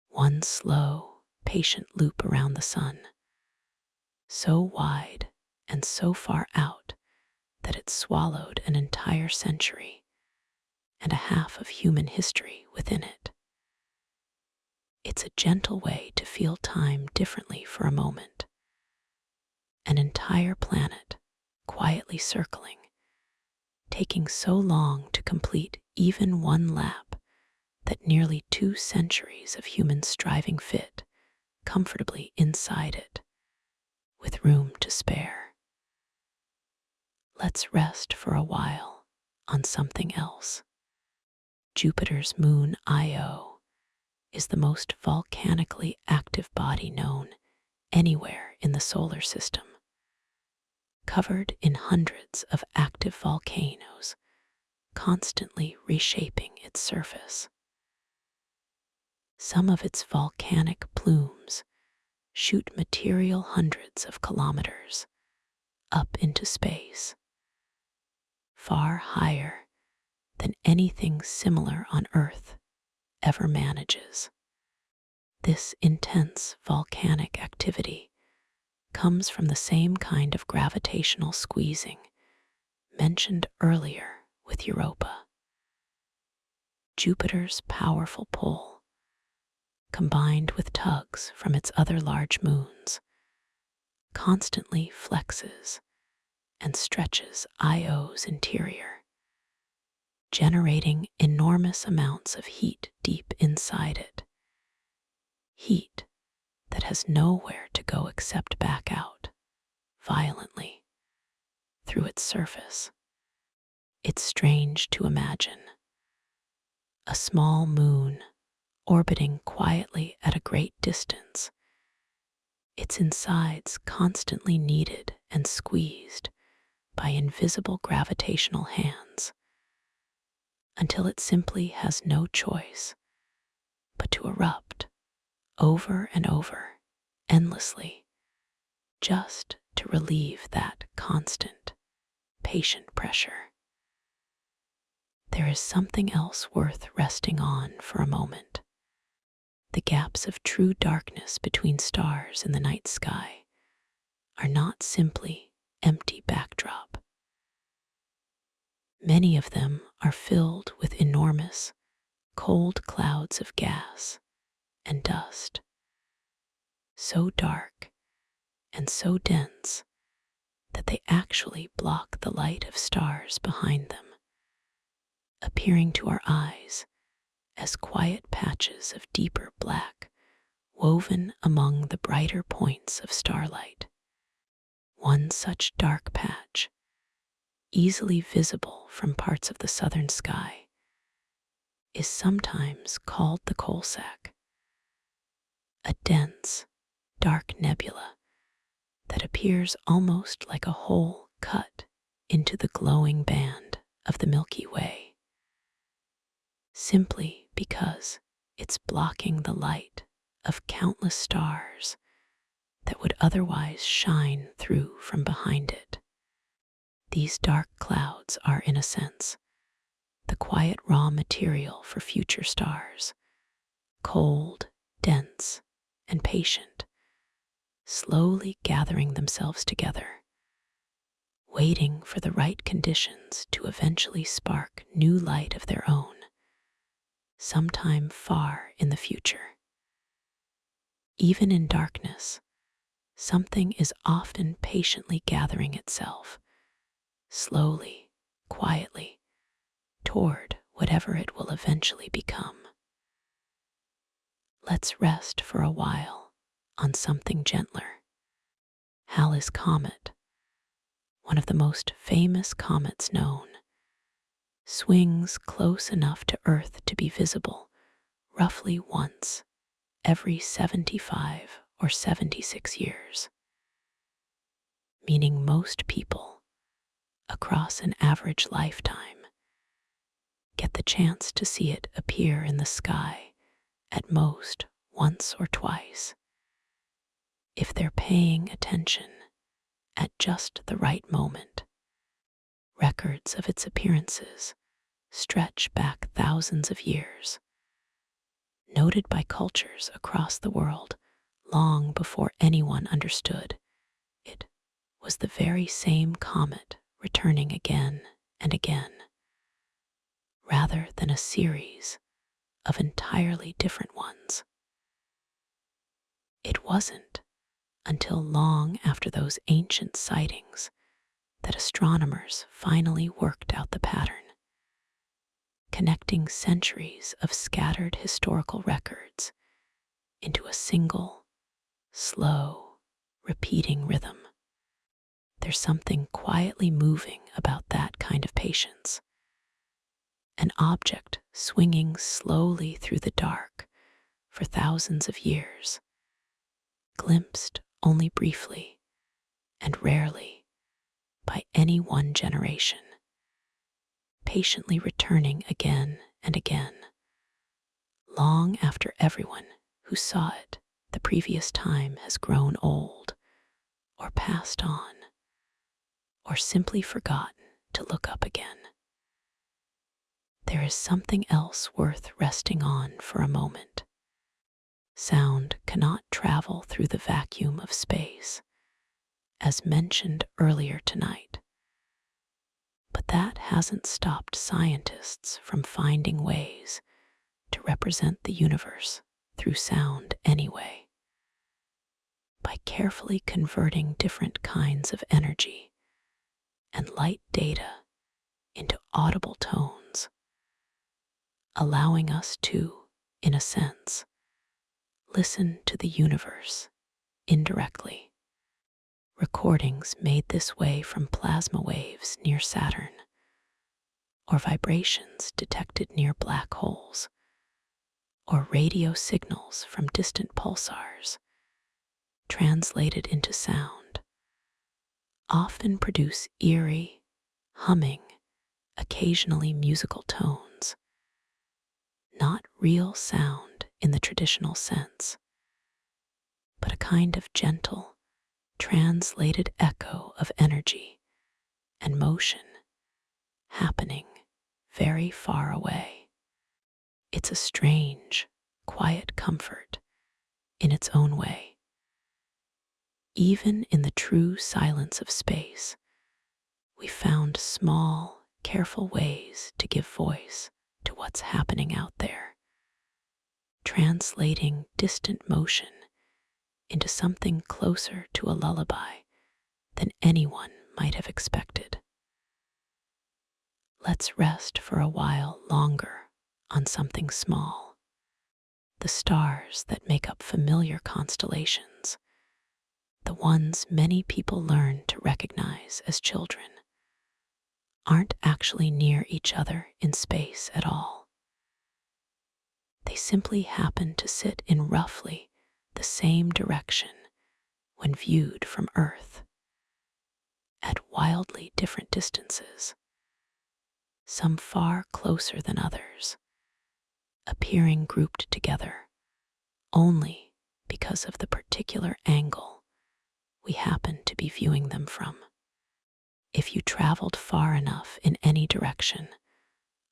One slow, patient loop around the sun, so wide and so far out that it swallowed an entire century and a half of human history within it. It's a gentle way to feel time differently for a moment. An entire planet quietly circling, taking so long to complete even one lap that nearly 2 centuries of human striving fit comfortably inside it, with room to spare. Let's rest for a while on something else. Jupiter's moon Io is the most volcanically active body known anywhere in the solar system, covered in hundreds of active volcanoes, constantly reshaping its surface. Some of its volcanic plumes shoot material hundreds of kilometers up into space, far higher than anything similar on Earth ever manages. This intense volcanic activity comes from the same kind of gravitational squeezing mentioned earlier with Europa. Jupiter's powerful pull, combined with tugs from its other large moons, constantly flexes and stretches Io's interior, generating enormous amounts of heat deep inside it. Heat that has nowhere to go except back out, violently, through its surface. It's strange to imagine a small moon orbiting quietly at a great distance, its insides constantly kneaded and squeezed by invisible gravitational hands, until it simply has no choice but to erupt over and over, endlessly, just to relieve that constant, patient pressure. There is something else worth resting on for a moment. The gaps of true darkness between stars in the night sky are not simply empty backdrop. Many of them are filled with enormous, cold clouds of gas and dust, so dark and so dense that they actually block the light of stars behind them, appearing to our eyes as quiet patches of deeper black woven among the brighter points of starlight. One such dark patch, easily visible from parts of the southern sky, is sometimes called the coal sack, a dense, dark nebula that appears almost like a hole cut into the glowing band of the Milky Way, simply because it's blocking the light of countless stars that would otherwise shine through from behind it. These dark clouds are, in a sense, the quiet raw material for future stars, cold, dense, and patient, slowly gathering themselves together, waiting for the right conditions to eventually spark new light of their own, sometime far in the future. Even in darkness, something is often patiently gathering itself, slowly, quietly, toward whatever it will eventually become. Let's rest for a while on something gentler. Halley's Comet, one of the most famous comets known, swings close enough to Earth to be visible roughly once every 75 or 76 years, meaning most people, across an average lifetime, get the chance to see it appear in the sky at most once or twice, if they're paying attention at just the right moment. Records of its appearances stretch back thousands of years, noted by cultures across the world long before anyone understood it was the very same comet returning again and again, rather than a series of entirely different ones. It wasn't until long after those ancient sightings that astronomers finally worked out the pattern, connecting centuries of scattered historical records into a single, slow, repeating rhythm. There's something quietly moving about that kind of patience. An object swinging slowly through the dark for thousands of years, glimpsed only briefly and rarely by any one generation, patiently returning again and again, long after everyone who saw it the previous time has grown old, or passed on, or simply forgotten to look up again. There is something else worth resting on for a moment. Sound cannot travel through the vacuum of space, as mentioned earlier tonight. But that hasn't stopped scientists from finding ways to represent the universe through sound anyway. By carefully converting different kinds of energy and light data into audible tones, allowing us to, in a sense, listen to the universe indirectly. Recordings made this way from plasma waves near Saturn, or vibrations detected near black holes, or radio signals from distant pulsars, translated into sound, often produce eerie, humming, occasionally musical tones. Not real sound in the traditional sense, but a kind of gentle, translated echo of energy and motion happening very far away. It's a strange, quiet comfort in its own way. Even in the true silence of space, we found small, careful ways to give voice to what's happening out there, translating distant motion into something closer to a lullaby than anyone might have expected. Let's rest for a while longer on something small. The stars that make up familiar constellations, the ones many people learn to recognize as children, aren't actually near each other in space at all. They simply happen to sit in roughly the same direction when viewed from Earth, at wildly different distances, some far closer than others, appearing grouped together only because of the particular angle we happen to be viewing them from. If you traveled far enough in any direction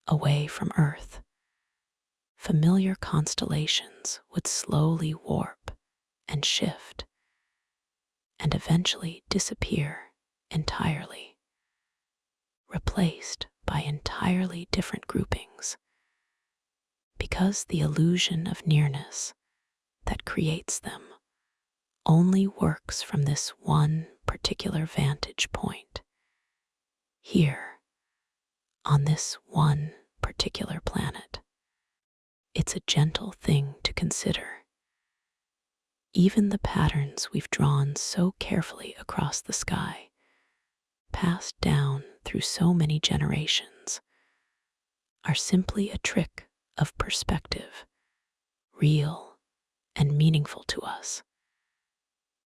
away from Earth, familiar constellations would slowly warp and shift and eventually disappear entirely, replaced by entirely different groupings, because the illusion of nearness that creates them only works from this one particular vantage point, here, on this one particular planet. It's a gentle thing to consider. Even the patterns we've drawn so carefully across the sky, passed down through so many generations, are simply a trick of perspective, real and meaningful to us,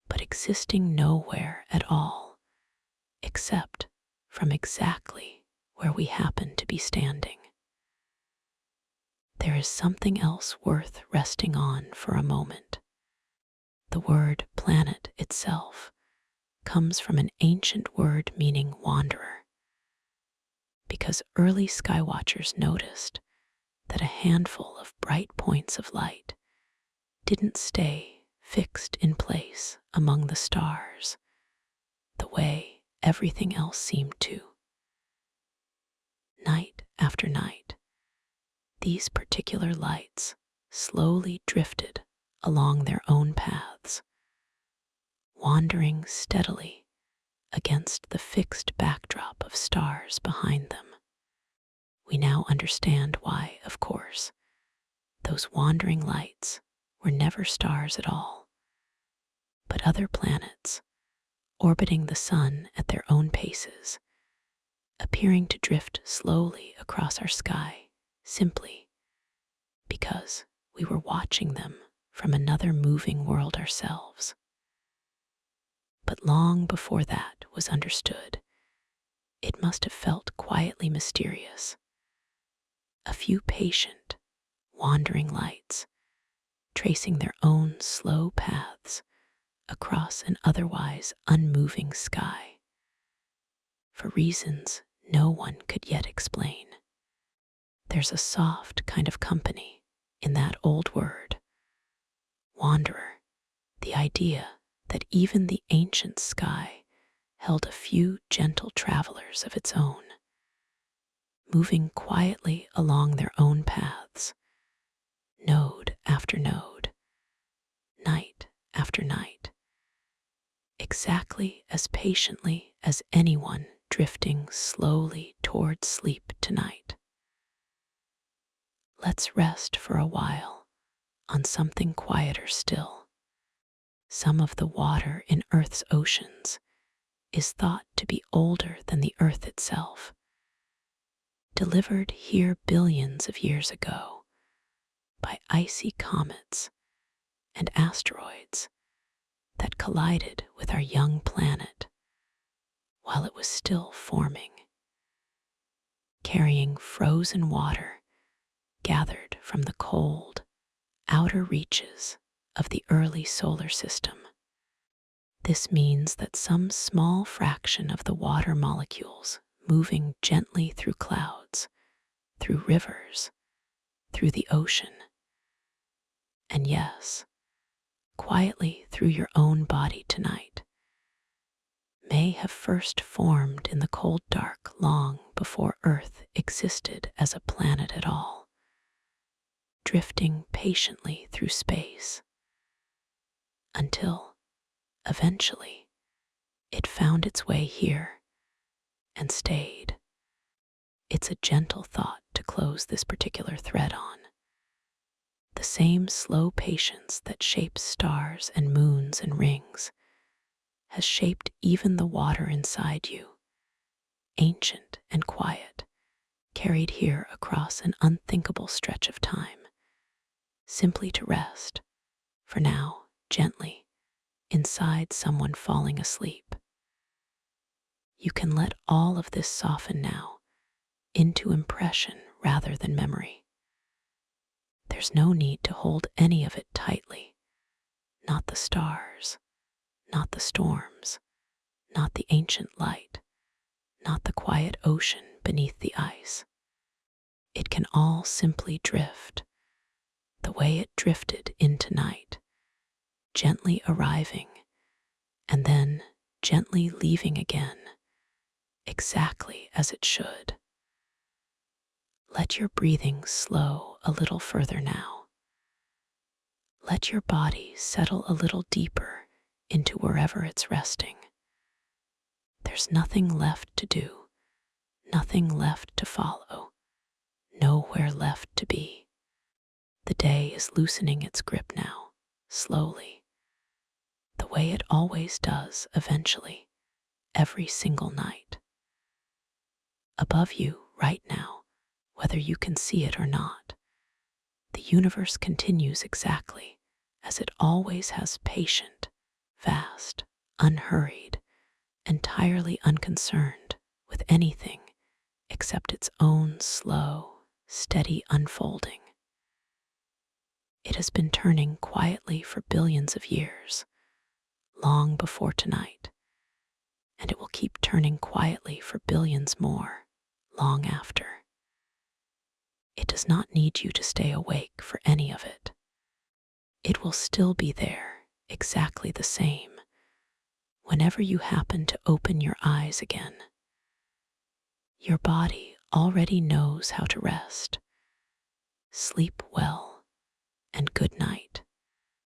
but existing nowhere at all, except from exactly where we happen to be standing. There is something else worth resting on for a moment. The word planet itself comes from an ancient word meaning wanderer, because early skywatchers noticed that a handful of bright points of light didn't stay fixed in place among the stars the way everything else seemed to. Night after night, these particular lights slowly drifted along their own paths, wandering steadily against the fixed backdrop of stars behind them. We now understand why, of course, those wandering lights were never stars at all, but other planets orbiting the sun at their own paces, appearing to drift slowly across our sky simply because we were watching them from another moving world ourselves. But long before that was understood, it must have felt quietly mysterious. A few patient, wandering lights, tracing their own slow paths across an otherwise unmoving sky, for reasons no one could yet explain. There's a soft kind of company in that old word, wanderer, the idea that even the ancient sky held a few gentle travelers of its own, moving quietly along their own paths, node after node, night after night, exactly as patiently as anyone drifting slowly toward sleep tonight. Let's rest for a while on something quieter still. Some of the water in Earth's oceans is thought to be older than the Earth itself, delivered here billions of years ago by icy comets and asteroids that collided with our young planet while it was still forming, carrying frozen water gathered from the cold outer reaches of the early solar system. This means that some small fraction of the water molecules moving gently through clouds, through rivers, through the ocean, and yes, quietly through your own body tonight, may have first formed in the cold dark long before Earth existed as a planet at all, drifting patiently through space until, eventually, it found its way here and stayed. It's a gentle thought to close this particular thread on. The same slow patience that shapes stars and moons and rings has shaped even the water inside you, ancient and quiet, carried here across an unthinkable stretch of time, simply to rest, for now, gently, inside someone falling asleep. You can let all of this soften now into impression rather than memory. There's no need to hold any of it tightly, not the stars, not the storms, not the ancient light, not the quiet ocean beneath the ice. It can all simply drift, the way it drifted into night, gently arriving and then gently leaving again, exactly as it should. Let your breathing slow a little further now. Let your body settle a little deeper into wherever it's resting. There's nothing left to do, nothing left to follow, nowhere left to be. The day is loosening its grip now, slowly, the way it always does eventually, every single night. Above you, right now, whether you can see it or not, the universe continues exactly as it always has, patient, vast, unhurried, entirely unconcerned with anything except its own slow, steady unfolding. It has been turning quietly for billions of years, long before tonight, and it will keep turning quietly for billions more, long after. It does not need you to stay awake for any of it. It will still be there, exactly the same, whenever you happen to open your eyes again. Your body already knows how to rest. Sleep well, and good night.